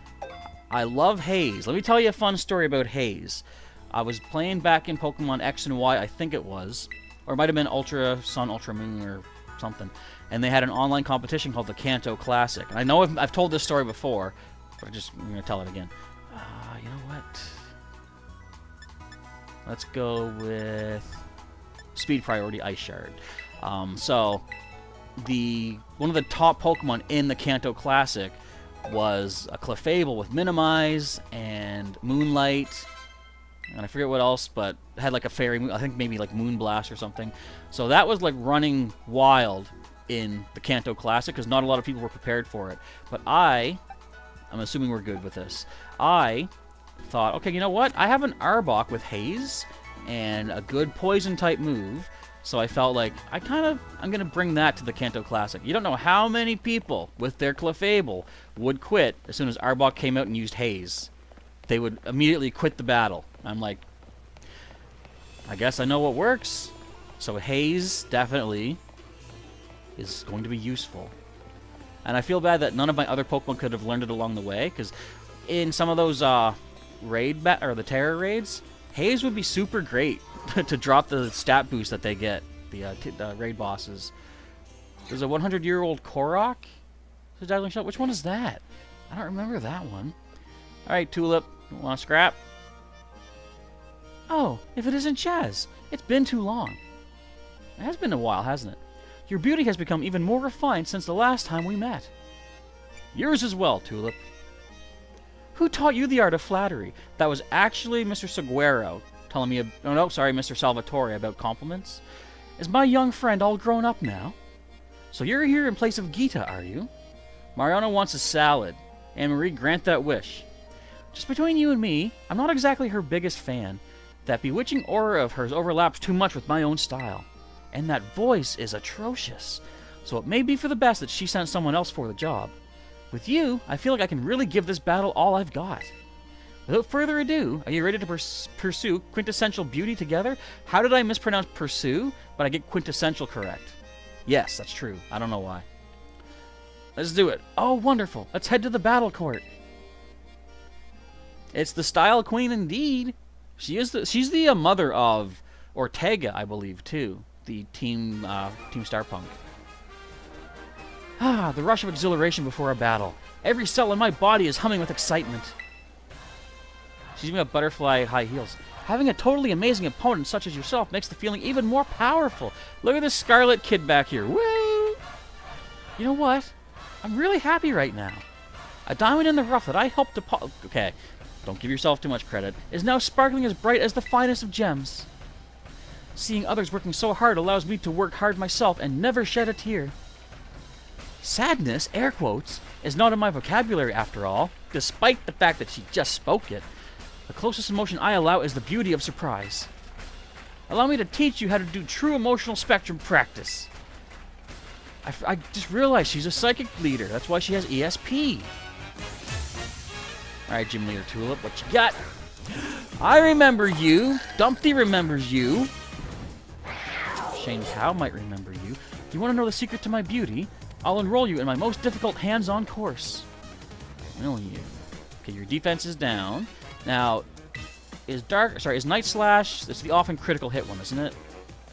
I love Haze. Let me tell you a fun story about Haze. I was playing back in Pokemon X and Y, I think it was, or it might have been Ultra Sun, Ultra Moon, or something. And they had an online competition called the Kanto Classic. And I know I've told this story before, but I'm going to tell it again. You know what? Let's go with Speed Priority Ice Shard. So, one of the top Pokemon in the Kanto Classic was a Clefable with Minimize and Moonlight. And I forget what else, but it had like a fairy move. I think maybe like Moonblast or something. So that was like running wild in the Kanto Classic, because not a lot of people were prepared for it. But I'm assuming we're good with this. I thought, okay, you know what? I have an Arbok with Haze and a good poison type move. So I felt like I'm going to bring that to the Kanto Classic. You don't know how many people with their Clefable would quit as soon as Arbok came out and used Haze. They would immediately quit the battle. I'm like, I guess I know what works. So Haze definitely is going to be useful. And I feel bad that none of my other Pokemon could have learned it along the way, because in some of those the Terra raids, Haze would be super great to drop the stat boost that they get, the raid bosses. There's a 100-year-old Korok. Which one is that? I don't remember that one. Alright, Tulip, want to scrap? Oh, if it isn't Chaz. It's been too long. It has been a while, hasn't it? Your beauty has become even more refined since the last time we met. Yours as well, Tulip. Who taught you the art of flattery? That was actually Mr. Seguero telling me, oh no, sorry, Mr. Salvatore, about compliments. Is my young friend all grown up now? So you're here in place of Gita, are you? Mariana wants a salad. Anne-Marie, grant that wish. Just between you and me, I'm not exactly her biggest fan. That bewitching aura of hers overlaps too much with my own style. And that voice is atrocious. So it may be for the best that she sent someone else for the job. With you, I feel like I can really give this battle all I've got. Without further ado, are you ready to pursue quintessential beauty together? How did I mispronounce pursue, but I get quintessential correct? Yes, that's true. I don't know why. Let's do it. Oh, wonderful. Let's head to the battle court. It's the Style Queen indeed. She's the mother of Ortega, I believe, too. The Team Starpunk. Ah, the rush of exhilaration before a battle. Every cell in my body is humming with excitement. She's even got butterfly high heels. Having a totally amazing opponent such as yourself makes the feeling even more powerful. Look at this Scarlet kid back here. Woo! You know what? I'm really happy right now. A diamond in the rough that I helped to okay, don't give yourself too much credit, is now sparkling as bright as the finest of gems. Seeing others working so hard allows me to work hard myself and never shed a tear. Sadness, air quotes, is not in my vocabulary after all, despite the fact that she just spoke it. The closest emotion I allow is the beauty of surprise. Allow me to teach you how to do true emotional spectrum practice. I just realized she's a psychic leader. That's why she has ESP. Alright, Gym Leader Tulip, what you got? I remember you. Dumpty remembers you. Shane Cow might remember you. You want to know the secret to my beauty? I'll enroll you in my most difficult hands-on course. Will you? Okay, your defense is down. Now, is Night Slash, it's the often critical hit one, isn't it?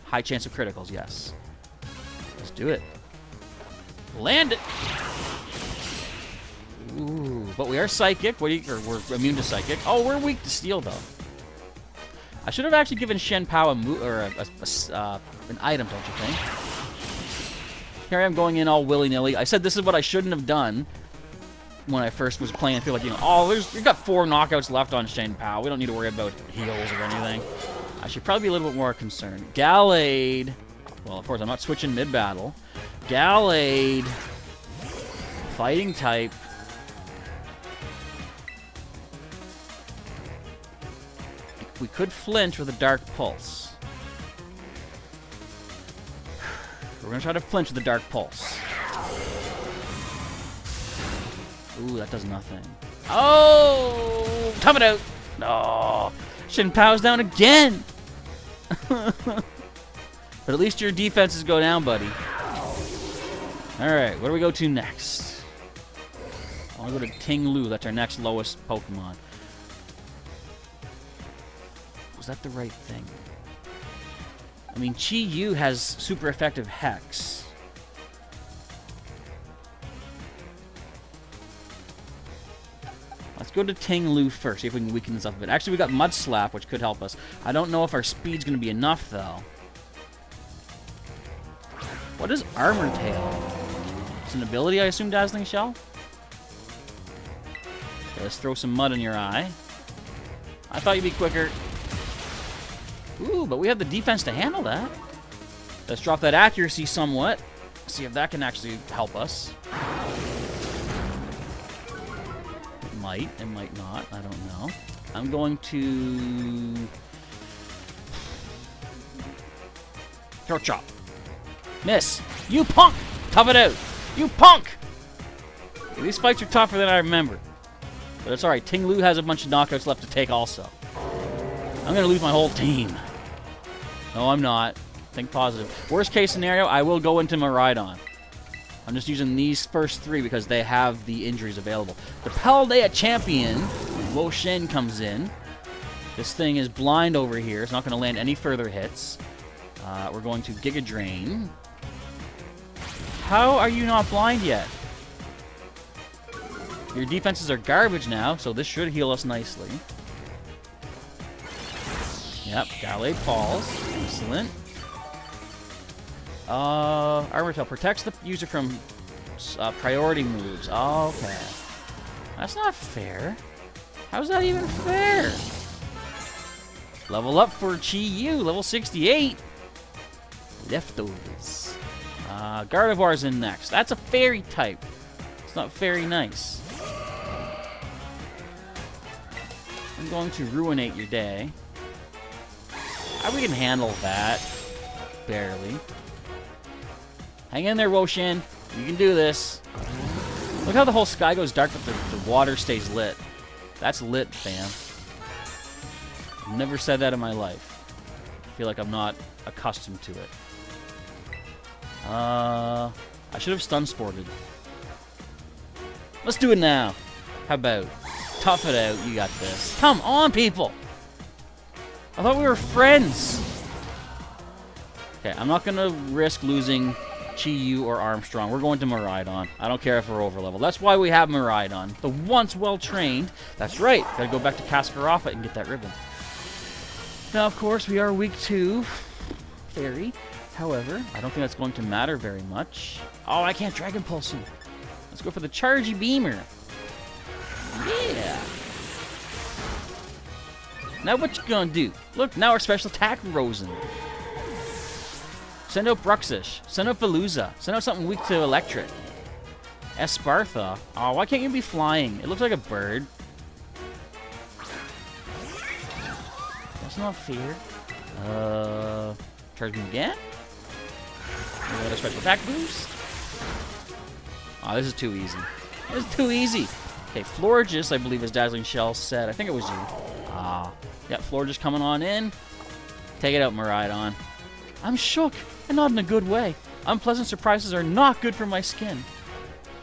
High chance of criticals, yes. Let's do it. Land it! Ooh, but we are psychic. We're immune to psychic. Oh, we're weak to steel, though. I should have actually given Shen Pao an item, don't you think? Here I am going in all willy-nilly. I said this is what I shouldn't have done when I first was playing. I feel like, you know, oh, we've got 4 knockouts left on Shen Pao. We don't need to worry about heals or anything. I should probably be a little bit more concerned. Gallade. Well, of course, I'm not switching mid-battle. Gallade. Fighting type. We could flinch with a Dark Pulse. We're going to try to flinch with the Dark Pulse. Ooh, that does nothing. Oh! Tough it out! No! Shin Pao's down again! But at least your defenses go down, buddy. Alright, where do we go to next? I want to go to Ting Lu. That's our next lowest Pokemon. Was that the right thing? I mean, Chi Yu has super effective Hex. Let's go to Ting Lu first, see if we can weaken this up a bit. Actually, we got Mud Slap, which could help us. I don't know if our speed's going to be enough, though. What is Armor Tail? It's an ability, I assume, Dazzling Shell? Okay, let's throw some mud in your eye. I thought you'd be quicker. Ooh, but we have the defense to handle that. Let's drop that accuracy somewhat. See if that can actually help us. It might not. I don't know. I'm going to... Throat Chop. Miss. You punk! Tough it out. You punk! Okay, these fights are tougher than I remember. But it's alright. Ting Lu has a bunch of knockouts left to take also. I'm going to lose my whole team. No, I'm not. Think positive. Worst case scenario, I will go into Miraidon. I'm just using these first 3 because they have the injuries available. The Paldea champion, Wo Shen, comes in. This thing is blind over here. It's not going to land any further hits. We're going to Giga Drain. How are you not blind yet? Your defenses are garbage now, so this should heal us nicely. Yep, Gallade falls. Excellent. Armor Tail protects the user from priority moves. Okay. That's not fair. How's that even fair? Level up for Chi-Yu, level 68. Leftovers. Gardevoir's in next. That's a fairy type. It's not very nice. I'm going to ruinate your day. We can handle that. Barely. Hang in there, Woshin. You can do this. Look how the whole sky goes dark, but the water stays lit. That's lit, fam. I've never said that in my life. I feel like I'm not accustomed to it. I should have stun sported. Let's do it now. How about? Tough it out. You got this. Come on, people. I thought we were friends. Okay, I'm not going to risk losing Chi-Yu or Armstrong. We're going to Miraidon. I don't care if we're over level. That's why we have Miraidon. The once well-trained. That's right. Got to go back to Kaskaroffa and get that ribbon. Now, of course, we are week 2. Fairy. However, I don't think that's going to matter very much. Oh, I can't Dragon Pulse you. Let's go for the Chargy Beamer. Yeah. Now what you gonna do? Look, now our special attack Rosen. Send out Bruxish. Send out Veluza. Send out something weak to Electric. Espartha. Oh, why can't you be flying? It looks like a bird. That's not fair. Charge me again? We got a special attack boost. Oh, this is too easy. This is too easy. Okay, Florges, I believe, is Dazzling Shell said. I think it was you. Yeah, Florges coming on in. Take it out, Miraidon. I'm shook, and not in a good way. Unpleasant surprises are not good for my skin.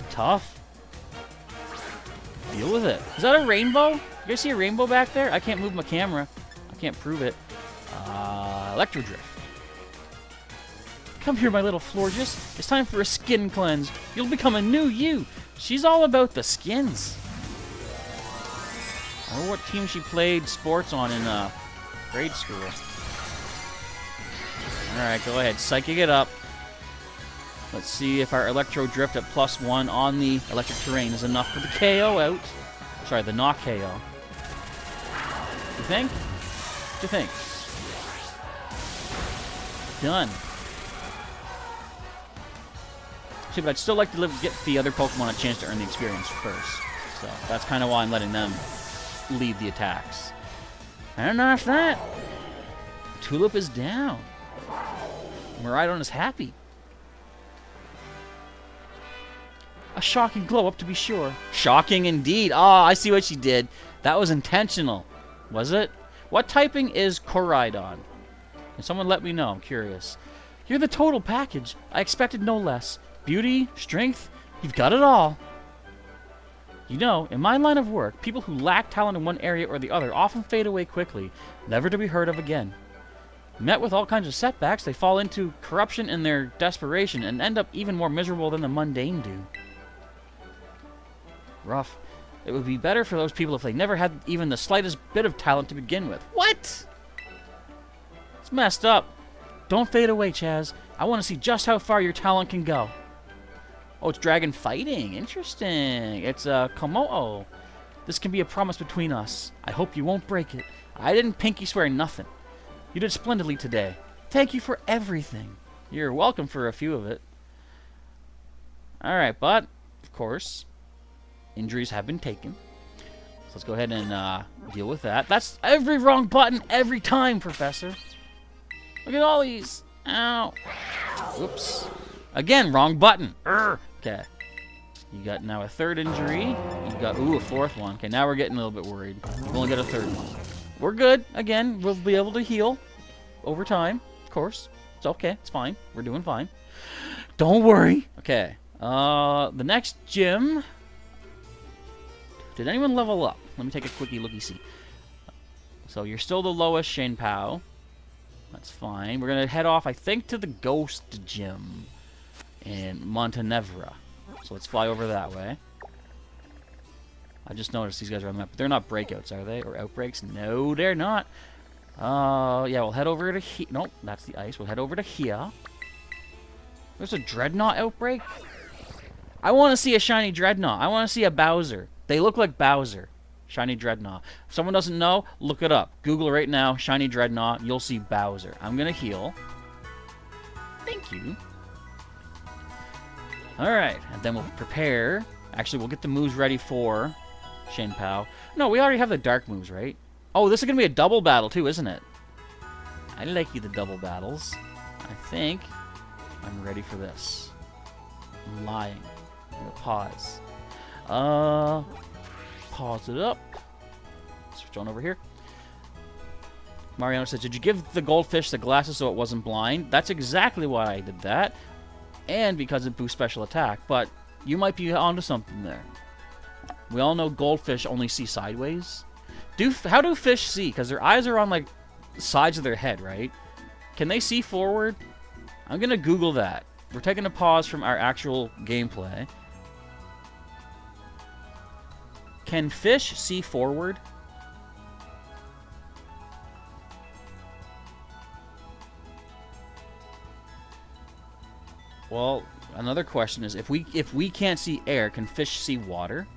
Tough. Deal with it. Is that a rainbow? You guys see a rainbow back there? I can't move my camera. I can't prove it. Electro Drift. Come here, my little Florges. It's time for a skin cleanse. You'll become a new you. She's all about the skins. I wonder what team she played sports on in grade school. Alright, go ahead. Psychic it up. Let's see if our Electro Drift at +1 on the electric terrain is enough for the KO out. Sorry, the knock KO. You think? What do you think? Done. See, but I'd still like to get the other Pokemon a chance to earn the experience first. So that's kind of why I'm letting them lead the attacks. And after that, Tulip is down. Miraidon is happy. A shocking glow up, to be sure. Shocking indeed. Ah, I see what she did. That was intentional. Was it? What typing is Koraidon? Can someone let me know? I'm curious. You're the total package. I expected no less. Beauty, strength, you've got it all. You know, in my line of work, people who lack talent in one area or the other often fade away quickly, never to be heard of again. Met with all kinds of setbacks, they fall into corruption in their desperation and end up even more miserable than the mundane do. Rough. It would be better for those people if they never had even the slightest bit of talent to begin with. What? It's messed up. Don't fade away, Chaz. I want to see just how far your talent can go. Oh, it's dragon fighting. Interesting. It's Komodo. This can be a promise between us. I hope you won't break it. I didn't pinky swear nothing. You did splendidly today. Thank you for everything. You're welcome for a few of it. Alright, but, of course, injuries have been taken. So let's go ahead and deal with that. That's every wrong button every time, Professor. Look at all these. Ow. Oops. Again, wrong button. Okay. You got now a third injury. You got, a fourth one. Okay, now we're getting a little bit worried. We've only got a third one. We're good. Again, we'll be able to heal over time. Of course. It's okay. It's fine. We're doing fine. Don't worry. Okay. The next gym. Did anyone level up? Let me take a quickie looky-see. So you're still the lowest, Shane Pao. That's fine. We're going to head off, I think, to the Ghost Gym in Montenevra. So let's fly over that way. I just noticed these guys are on the map. But they're not breakouts, are they? Or outbreaks? No, they're not. Yeah, we'll head over to here. Nope, that's the ice. We'll head over to here. There's a Dreadnought outbreak? I want to see a shiny Dreadnought. I want to see a Bowser. They look like Bowser. Shiny Dreadnought. If someone doesn't know, look it up. Google it right now, Shiny Dreadnought. You'll see Bowser. I'm going to heal. Thank you. Alright, and then we'll prepare. Actually, we'll get the moves ready for Shin Pao. No, we already have the dark moves, right? Oh, this is going to be a double battle too, isn't it? I like you the double battles. I think I'm ready for this. I'm lying. I'm going to pause. Pause it up. Switch on over here. Mariano says, did you give the goldfish the glasses so it wasn't blind? That's exactly why I did that. And because it boosts special attack. But you might be onto something there. We all know goldfish only see sideways. How do fish see? Because their eyes are on, like, sides of their head, right? Can they see forward? I'm going to Google that. We're taking a pause from our actual gameplay. Can fish see forward? Well, another question is, if we can't see air, can fish see water?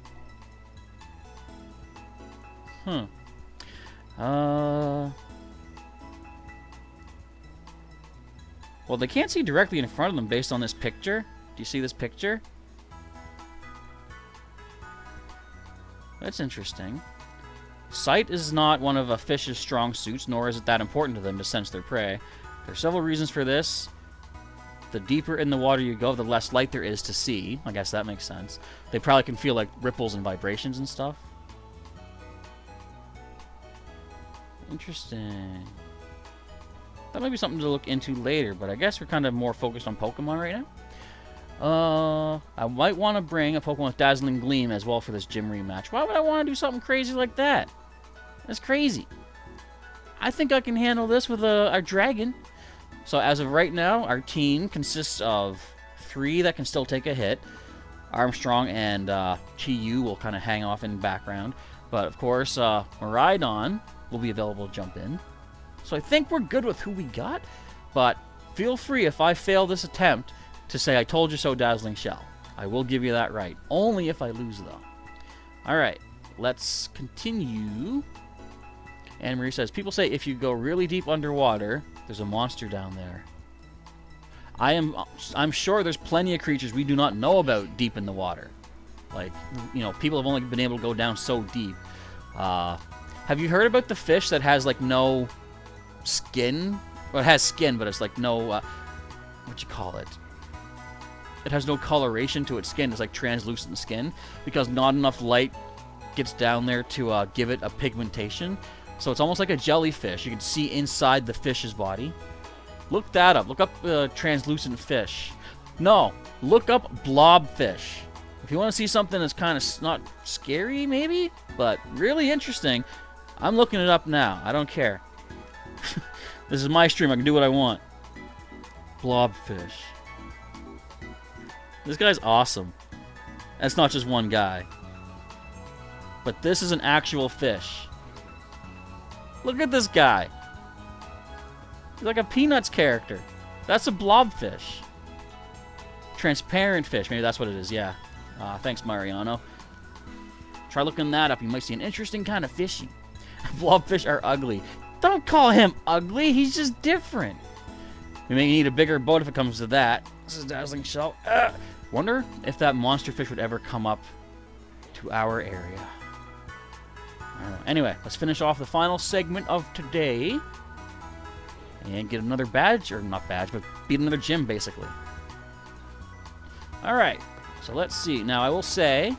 Well, they can't see directly in front of them based on this picture. Do you see this picture? That's interesting. Sight is not one of a fish's strong suits, nor is it that important to them to sense their prey. There are several reasons for this. The deeper in the water you go, the less light there is to see. I guess that makes sense. They probably can feel like ripples and vibrations and stuff. Interesting. That might be something to look into later, but I guess we're kind of more focused on Pokemon right now. I might want to bring a Pokemon with Dazzling Gleam as well for this gym rematch. Why would I want to do something crazy like that? That's crazy. I think I can handle this with our dragon. So as of right now, our team consists of 3 that can still take a hit. Armstrong and Chi-Yu will kind of hang off in the background. But of course, Miraidon will be available to jump in. So I think we're good with who we got. But feel free, if I fail this attempt, to say, I told you so, Dazzling Shell. I will give you that right. Only if I lose, though. Alright, let's continue. Anne Marie says, people say if you go really deep underwater, there's a monster down there. I'm sure there's plenty of creatures we do not know about deep in the water. Like, you know, people have only been able to go down so deep. Have you heard about the fish that has, like, no skin? Well, it has skin, but it's, like, no, what you call it? It has no coloration to its skin. It's, like, translucent skin. Because not enough light gets down there to give it a pigmentation. So it's almost like a jellyfish. You can see inside the fish's body. Look that up. Look up translucent fish. No, look up blobfish. If you want to see something that's kind of not scary, maybe, but really interesting, I'm looking it up now. I don't care. This is my stream. I can do what I want. Blobfish. This guy's awesome. That's not just one guy. But this is an actual fish. Look at this guy. He's like a Peanuts character. That's a blobfish. Transparent fish. Maybe that's what it is, yeah. Thanks, Mariano. Try looking that up. You might see an interesting kind of fishy. Blobfish are ugly. Don't call him ugly. He's just different. We may need a bigger boat if it comes to that. This is Dazzling Shell. Wonder if that monster fish would ever come up to our area. Anyway, let's finish off the final segment of today. And get another badge. Or not badge, but beat another gym, basically. Alright. So let's see. Now, I will say,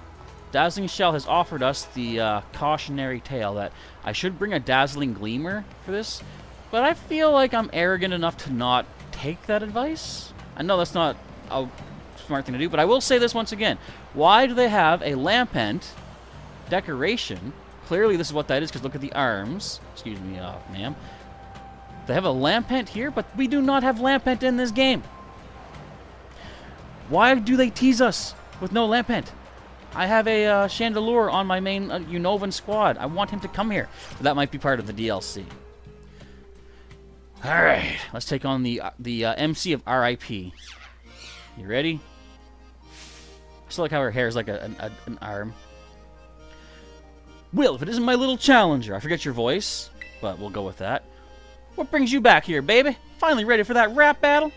Dazzling Shell has offered us the cautionary tale that I should bring a Dazzling Gleamer for this. But I feel like I'm arrogant enough to not take that advice. I know that's not a smart thing to do, but I will say this once again. Why do they have a Lampent decoration? Clearly this is what that is, because look at the arms. Excuse me, ma'am. They have a Lampent here, but we do not have Lampent in this game. Why do they tease us with no Lampent? I have a Chandelure on my main Unovan squad. I want him to come here. But that might be part of the DLC. Alright, let's take on the MC of RIP. You ready? I still like how her hair is like an arm. Will, if it isn't my little challenger. I forget your voice, but we'll go with that. What brings you back here, baby? Finally ready for that rap battle?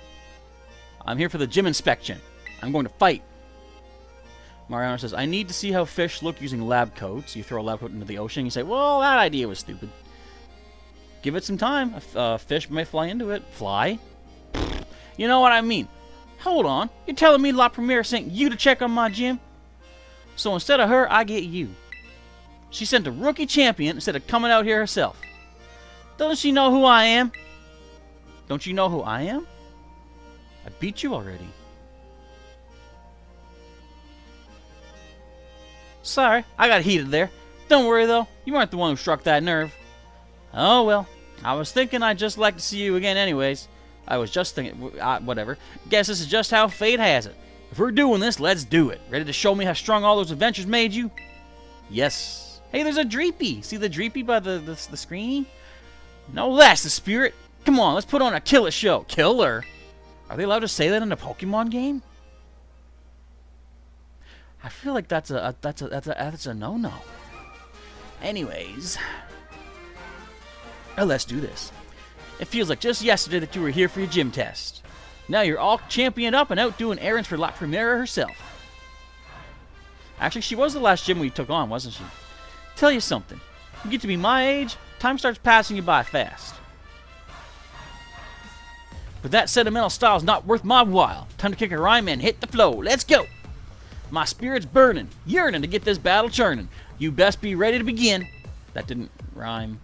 I'm here for the gym inspection. I'm going to fight. Mariano says, I need to see how fish look using lab coats. You throw a lab coat into the ocean. You say, well, that idea was stupid. Give it some time. A fish may fly into it. Fly? You know what I mean. Hold on. You're telling me La Premiere sent you to check on my gym? So instead of her, I get you. She sent a rookie champion instead of coming out here herself. Doesn't she know who I am? Don't you know who I am? I beat you already. Sorry, I got heated there. Don't worry, though. You weren't the one who struck that nerve. Oh, well. I was thinking I'd just like to see you again anyways. I was just thinking... whatever. Guess this is just how fate has it. If we're doing this, let's do it. Ready to show me how strong all those adventures made you? Yes. Hey, there's a Dreepy. See the Dreepy by the screen? No, that's the spirit. Come on, let's put on a killer show. Killer? Are they allowed to say that in a Pokemon game? I feel like that's a no-no. Anyways, let's do this. It feels like just yesterday that you were here for your gym test. Now you're all championed up and out doing errands for La Primera herself. Actually, she was the last gym we took on, wasn't she? Tell you something. You get to be my age, time starts passing you by fast. But that sentimental style's not worth my while. Time to kick a rhyme and hit the flow. Let's go! My spirit's burning, yearning to get this battle churning. You best be ready to begin. That didn't rhyme.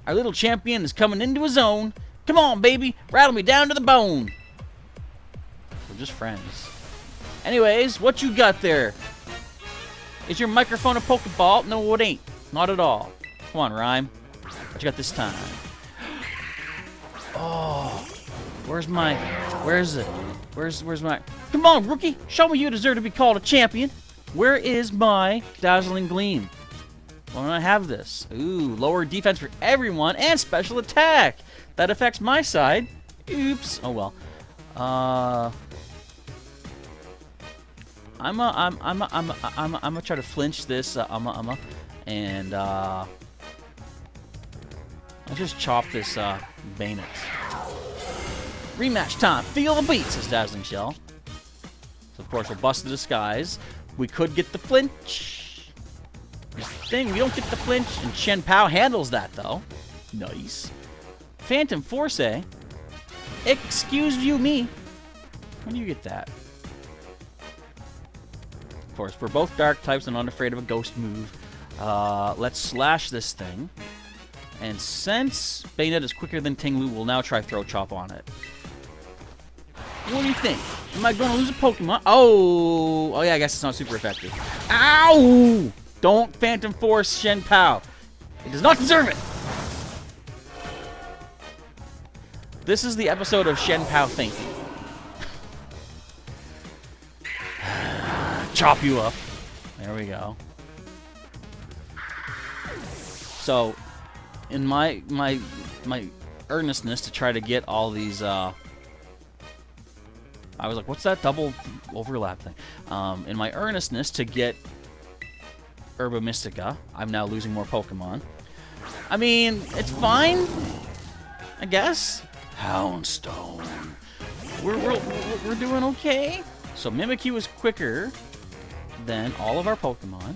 Our little champion is coming into his own. Come on, baby, rattle me down to the bone. We're just friends. Anyways, what you got there? Is your microphone a Pokeball? No, it ain't. Not at all. Come on, rhyme. What you got this time? Oh, where's it? Where's my... Come on, rookie. Show me you deserve to be called a champion. Where is my Dazzling Gleam? Why don't I have this? Ooh, lower defense for everyone and special attack. That affects my side. Oops. Oh well. I'm gonna try to flinch this. And let's just chop this Bayonet. Rematch time. Feel the beat, says Dazzling Shell. So of course we'll bust the disguise. We could get the flinch. Here's the thing, we don't get the flinch, and Shen Pao handles that though. Nice. Phantom Force, eh? Excuse you me. When do you get that? Of course, we're both dark types and unafraid of a ghost move. Let's slash this thing. And since Bayonet is quicker than Tinglu, we'll now try Throat Chop on it. What do you think? Am I going to lose a Pokemon? Oh yeah, I guess it's not super effective. Ow! Don't Phantom Force Shen Pao. It does not deserve it. This is the episode of Shen Pao thinking. Chop you up. There we go. So, in my earnestness to try to get all these, I was like, what's that double overlap thing? In my earnestness to get Herba Mystica, I'm now losing more Pokemon. I mean, it's fine, I guess. Houndstone. We're doing okay. So Mimikyu is quicker than all of our Pokemon.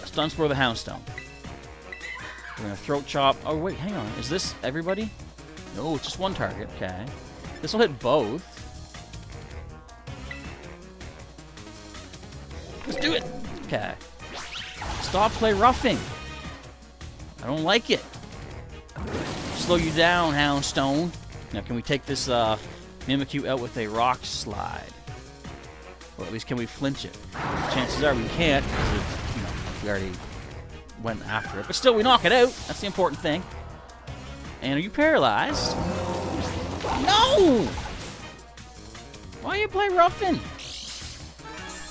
Stun Spore the Houndstone. We're gonna Throat Chop. Oh wait, hang on. Is this everybody? No, it's just one target. Okay. This will hit both. Let's do it. Okay. Stop play roughing. I don't like it. Slow you down, Houndstone. Now, can we take this Mimikyu out with a Rock Slide? Or at least can we flinch it? Chances are we can't, because we already went after it. But still, we knock it out. That's the important thing. And are you paralyzed? No! Why you play roughing?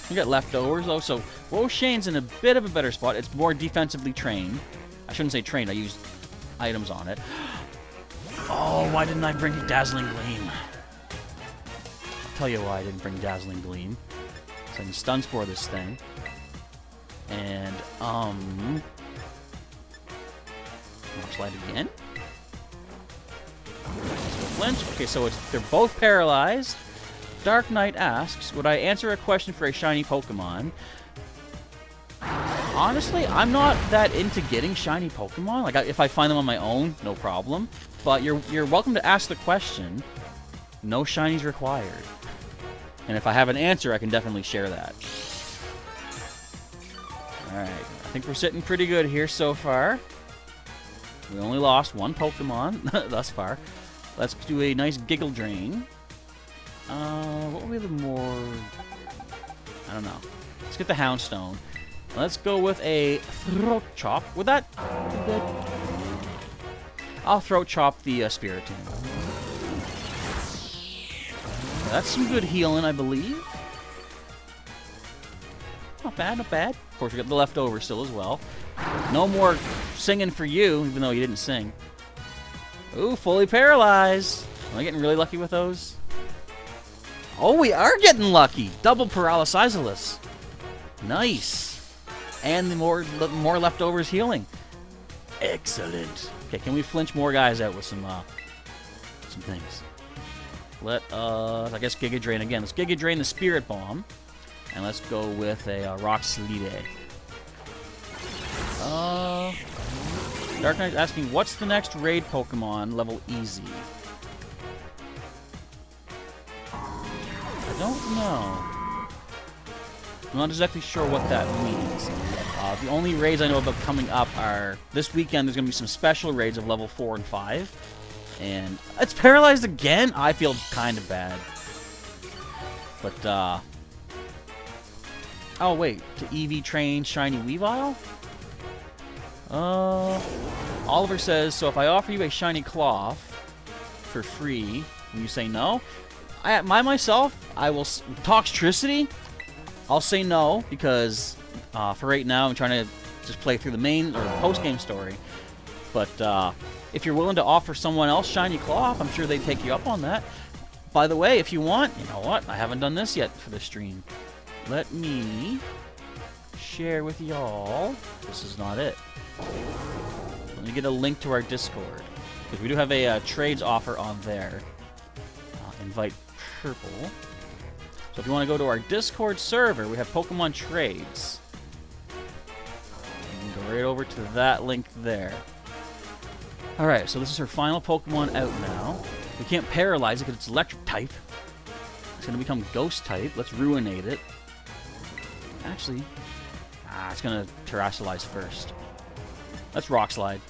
You got leftovers, though, so Roshane's in a bit of a better spot. It's more defensively trained. I shouldn't say trained. I used items on it. Oh, why didn't I bring Dazzling Gleam? I'll tell you why I didn't bring Dazzling Gleam. So I can stun spore this thing. And, Rock Slide again. Flinch. Okay, so they're both paralyzed. Dark Knight asks, would I answer a question for a shiny Pokemon? Honestly, I'm not that into getting shiny Pokemon. Like, if I find them on my own, no problem. But you're welcome to ask the question. No shinies required. And if I have an answer, I can definitely share that. Alright, I think we're sitting pretty good here so far. We only lost one Pokemon thus far. Let's do a nice Giggle Drain. What would be the more... I don't know. Let's get the Houndstone. Let's go with a Throat Chop. Would that... I'll Throat Chop the Spiritomb. That's some good healing, I believe. Not bad, not bad. Of course, we got the leftover still as well. No more singing for you, even though you didn't sing. Ooh, fully paralyzed. Am I getting really lucky with those? Oh, we are getting lucky. Double Paralysizalis. Nice. And the more leftovers healing. Excellent. Okay, can we flinch more guys out with some things? I guess Giga Drain again. Let's Giga Drain the Spirit Bomb. And let's go with a Rock Slide. Dark Knight's asking, what's the next raid Pokemon level easy? I don't know. I'm not exactly sure what that means. The only raids I know about coming up are... This weekend there's going to be some special raids of level 4 and 5. And it's paralyzed again? I feel kind of bad. But, oh, wait. To EV train Shiny Weavile? Oliver says, so if I offer you a Shiny Cloth for free, and you say no, myself, I will... Toxtricity? I'll say no, because for right now, I'm trying to just play through the main or post-game story. But if you're willing to offer someone else Shiny Cloth, I'm sure they'd take you up on that. By the way, if you want, you know what? I haven't done this yet for the stream. Let me share with y'all. This is not it. Let me get a link to our Discord, because we do have a trades offer on there. Invite Purple. So if you want to go to our Discord server, we have Pokemon Trades. You can go right over to that link there. Alright, so this is her final Pokemon out now. We can't paralyze it because it's electric type. It's going to become ghost type. Let's ruinate it. Actually, it's going to terrestrialize first. Let's Rock Slide.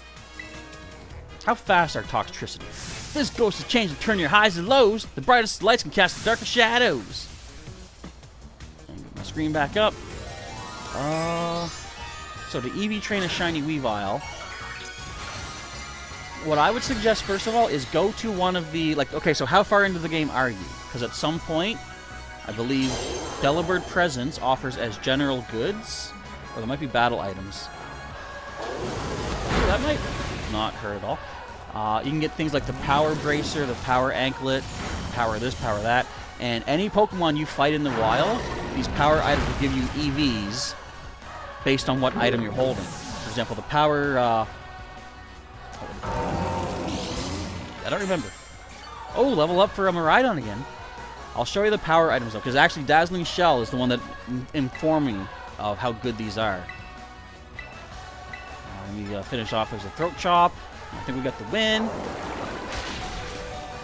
How fast are Toxtricity? This ghost is changed to turn your highs and lows. The brightest lights can cast the darkest shadows. And get my screen back up. So to EV train a Shiny Weavile, what I would suggest first of all is go to one of the, okay, so how far into the game are you? Because at some point, I believe Delibird Presence offers as general goods, or there might be battle items. That might not hurt at all. You can get things like the Power Bracer, the Power Anklet, Power this, Power that, and any Pokemon you fight in the wild, these power items will give you EVs based on what item you're holding. For example, the Power... I don't remember. Oh, level up for a Miraidon again. I'll show you the power items though, because actually Dazzling Shell is the one that informed me of how good these are. Let me finish off as a Throat Chop. I think we got the win.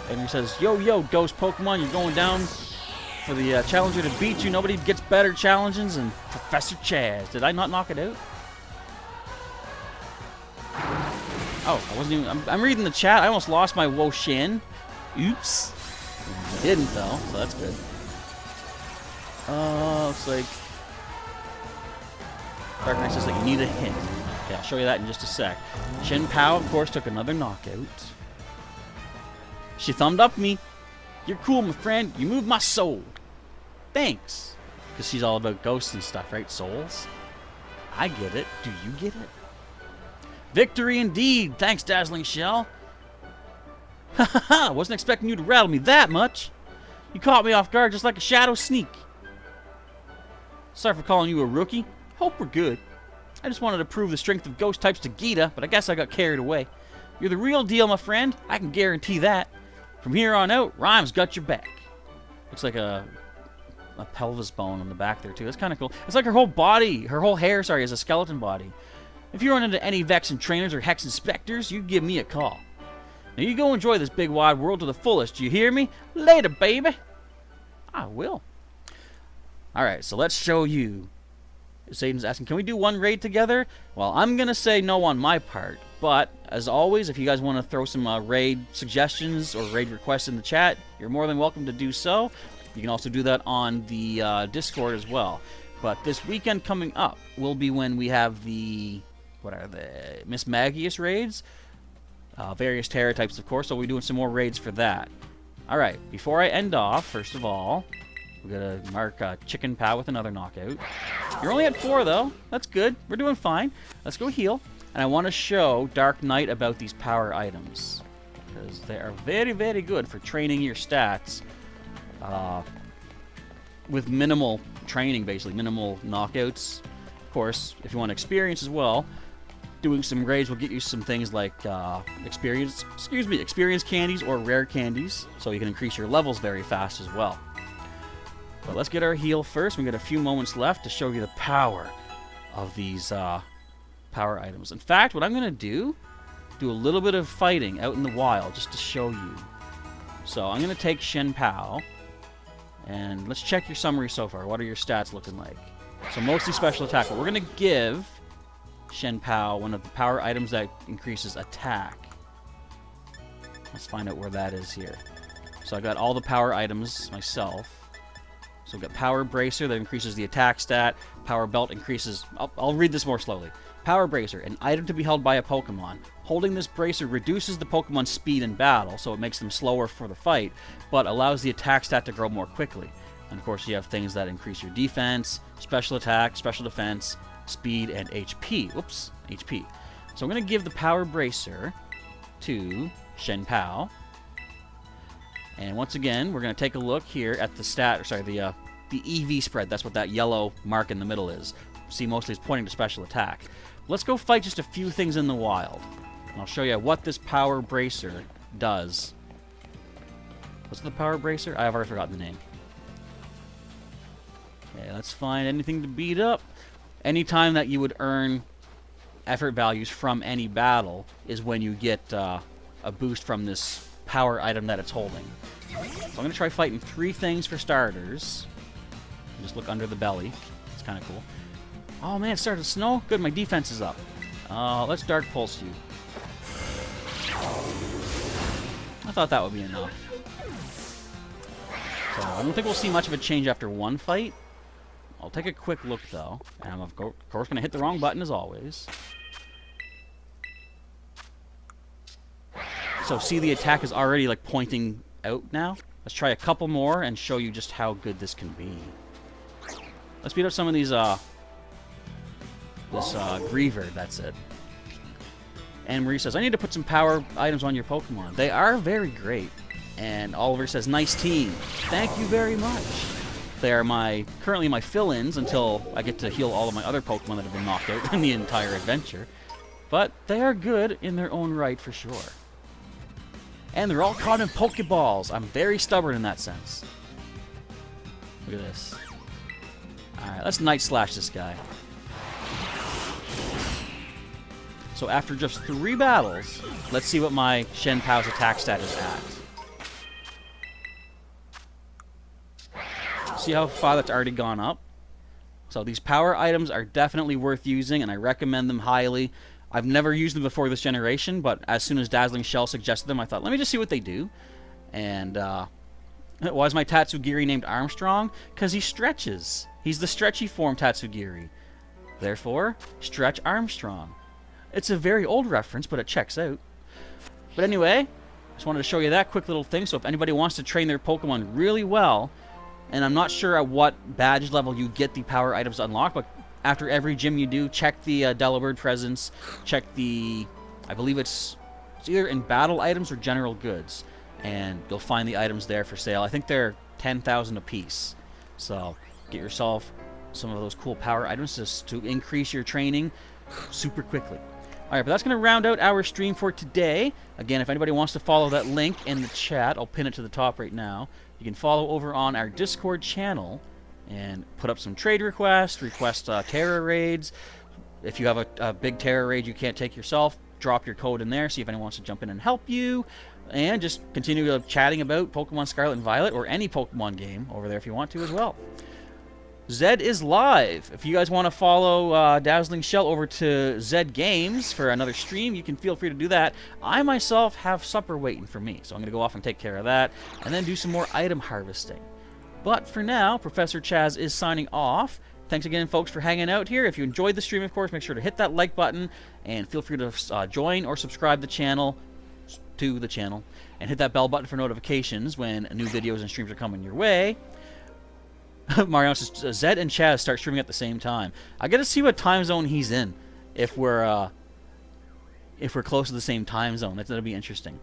And he says, yo, Ghost Pokemon, you're going down for the challenger to beat you. Nobody gets better challenges than Professor Chaz. Did I not knock it out? Oh, I wasn't even... I'm reading the chat. I almost lost my Wo-Shin. Oops. I didn't, though, so that's good. Looks like... Dark Knight says that you need a hint. Okay, I'll show you that in just a sec. Shin Pao, of course, took another knockout. She thumbed up me. You're cool, my friend. You moved my soul. Thanks. Because she's all about ghosts and stuff, right? Souls? I get it. Do you get it? Victory indeed! Thanks, Dazzling Shell! Ha ha ha! Wasn't expecting you to rattle me that much! You caught me off guard just like a shadow sneak. Sorry for calling you a rookie. Hope we're good. I just wanted to prove the strength of ghost types to Gita, but I guess I got carried away. You're the real deal, my friend. I can guarantee that. From here on out, Rhyme's got your back. Looks like a pelvis bone on the back there, too. That's kind of cool. It's like her whole body, her whole hair, sorry, is a skeleton body. If you run into any Vexen trainers or Hex inspectors, you give me a call. Now you go enjoy this big wide world to the fullest, you hear me? Later, baby. I will. Alright, so let's show you. Satan's asking, can we do one raid together? Well, I'm going to say no on my part. But, as always, if you guys want to throw some raid suggestions or raid requests in the chat, you're more than welcome to do so. You can also do that on the Discord as well. But this weekend coming up will be when we have the, what are the Miss Magius raids. Various Terra types, of course, so we'll be doing some more raids for that. Alright, before I end off, first of all, we're going to mark Chicken Pow with another knockout. You're only at 4, though. That's good. We're doing fine. Let's go heal. And I want to show Dark Knight about these power items, because they are very, very good for training your stats with minimal training, basically. Minimal knockouts. Of course, if you want experience as well, doing some raids will get you some things like experience candies or rare candies, so you can increase your levels very fast as well. But let's get our heal first. We've got a few moments left to show you the power of these power items. In fact, what I'm going to do a little bit of fighting out in the wild just to show you. So I'm going to take Shen Pao, and let's check your summary so far. What are your stats looking like? So mostly special attack, but we're going to give Shen Pao one of the power items that increases attack. Let's find out where that is here. So I got all the power items myself. So we've got Power Bracer that increases the attack stat. Power Belt increases... I'll read this more slowly. Power Bracer, an item to be held by a Pokemon. Holding this bracer reduces the Pokemon's speed in battle, so it makes them slower for the fight, but allows the attack stat to grow more quickly. And of course you have things that increase your defense, special attack, special defense, speed, and HP. Oops, HP. So I'm going to give the Power Bracer to Shen Pao. And once again, we're going to take a look here at the EV spread. That's what that yellow mark in the middle is. See, mostly it's pointing to special attack. Let's go fight just a few things in the wild. And I'll show you what this Power Bracer does. What's the Power Bracer? I've already forgotten the name. Okay, let's find anything to beat up. Anytime that you would earn effort values from any battle is when you get a boost from this power item that it's holding. So I'm going to try fighting 3 things for starters. Just look under the belly. It's kind of cool. Oh man, it started to snow? Good, my defense is up. Let's Dark Pulse you. I thought that would be enough. So I don't think we'll see much of a change after one fight. I'll take a quick look though. And I'm of course going to hit the wrong button as always. So see, the attack is already like pointing out now. Let's try a couple more and show you just how good this can be. Let's beat up some of these Griever, that's it. And Marie says, I need to put some power items on your Pokemon. They are very great. And Oliver says, nice team. Thank you very much. They are currently my fill-ins until I get to heal all of my other Pokemon that have been knocked out in the entire adventure. But they are good in their own right for sure. And they're all caught in Pokeballs. I'm very stubborn in that sense. Look at this. Alright, let's Night Slash this guy. So after just 3 battles, let's see what my Shen Pao's attack stat is at. See how far that's already gone up? So these power items are definitely worth using, and I recommend them highly. I've never used them before this generation, but as soon as Dazzling Shell suggested them, I thought, let me just see what they do. And why is my Tatsugiri named Armstrong? Because he stretches. He's the stretchy form Tatsugiri. Therefore, Stretch Armstrong. It's a very old reference, but it checks out. But anyway, just wanted to show you that quick little thing. So if anybody wants to train their Pokemon really well, and I'm not sure at what badge level you get the power items unlocked, but after every gym you do, check the Delaware presence, check the, I believe it's either in battle items or general goods, and you'll find the items there for sale. I think they're 10,000 apiece. So get yourself some of those cool power items just to increase your training super quickly. Alright, but that's going to round out our stream for today. Again, if anybody wants to follow that link in the chat, I'll pin it to the top right now. You can follow over on our Discord channel and put up some trade requests, request terror raids. If you have a big terror raid you can't take yourself, drop your code in there, see if anyone wants to jump in and help you. And just continue chatting about Pokemon Scarlet and Violet or any Pokemon game over there if you want to as well. Zed is live. If you guys want to follow Dazzling Shell over to Zed Games for another stream, you can feel free to do that. I myself have supper waiting for me, so I'm going to go off and take care of that and then do some more item harvesting. But for now, Professor Chaz is signing off. Thanks again, folks, for hanging out here. If you enjoyed the stream, of course, make sure to hit that like button and feel free to join or subscribe to the channel, and hit that bell button for notifications when new videos and streams are coming your way. Mario says Zed and Chaz start streaming at the same time. I got to see what time zone he's in. If we're close to the same time zone, that'll be interesting.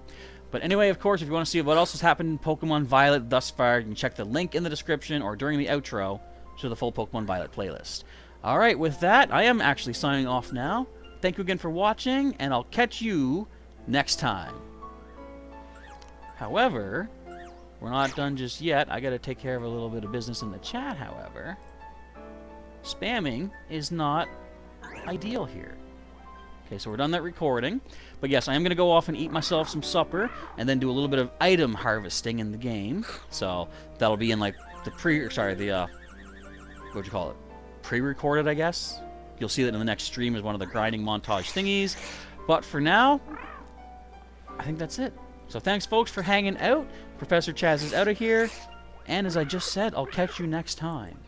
But anyway, of course, if you want to see what else has happened in Pokemon Violet thus far, you can check the link in the description or during the outro to the full Pokemon Violet playlist. All right, with that, I am actually signing off now. Thank you again for watching, and I'll catch you next time. However, we're not done just yet. I got to take care of a little bit of business in the chat, however. Spamming is not ideal here. Okay, so we're done that recording. But yes, I am going to go off and eat myself some supper and then do a little bit of item harvesting in the game. So that'll be in like the what'd you call it? Pre-recorded, I guess. You'll see that in the next stream as one of the grinding montage thingies. But for now, I think that's it. So thanks, folks, for hanging out. Professor Chaz is out of here. And as I just said, I'll catch you next time.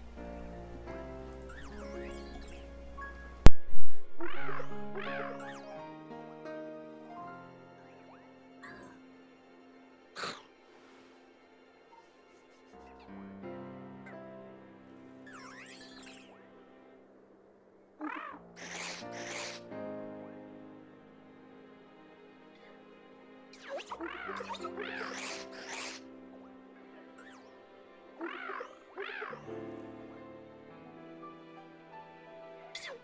You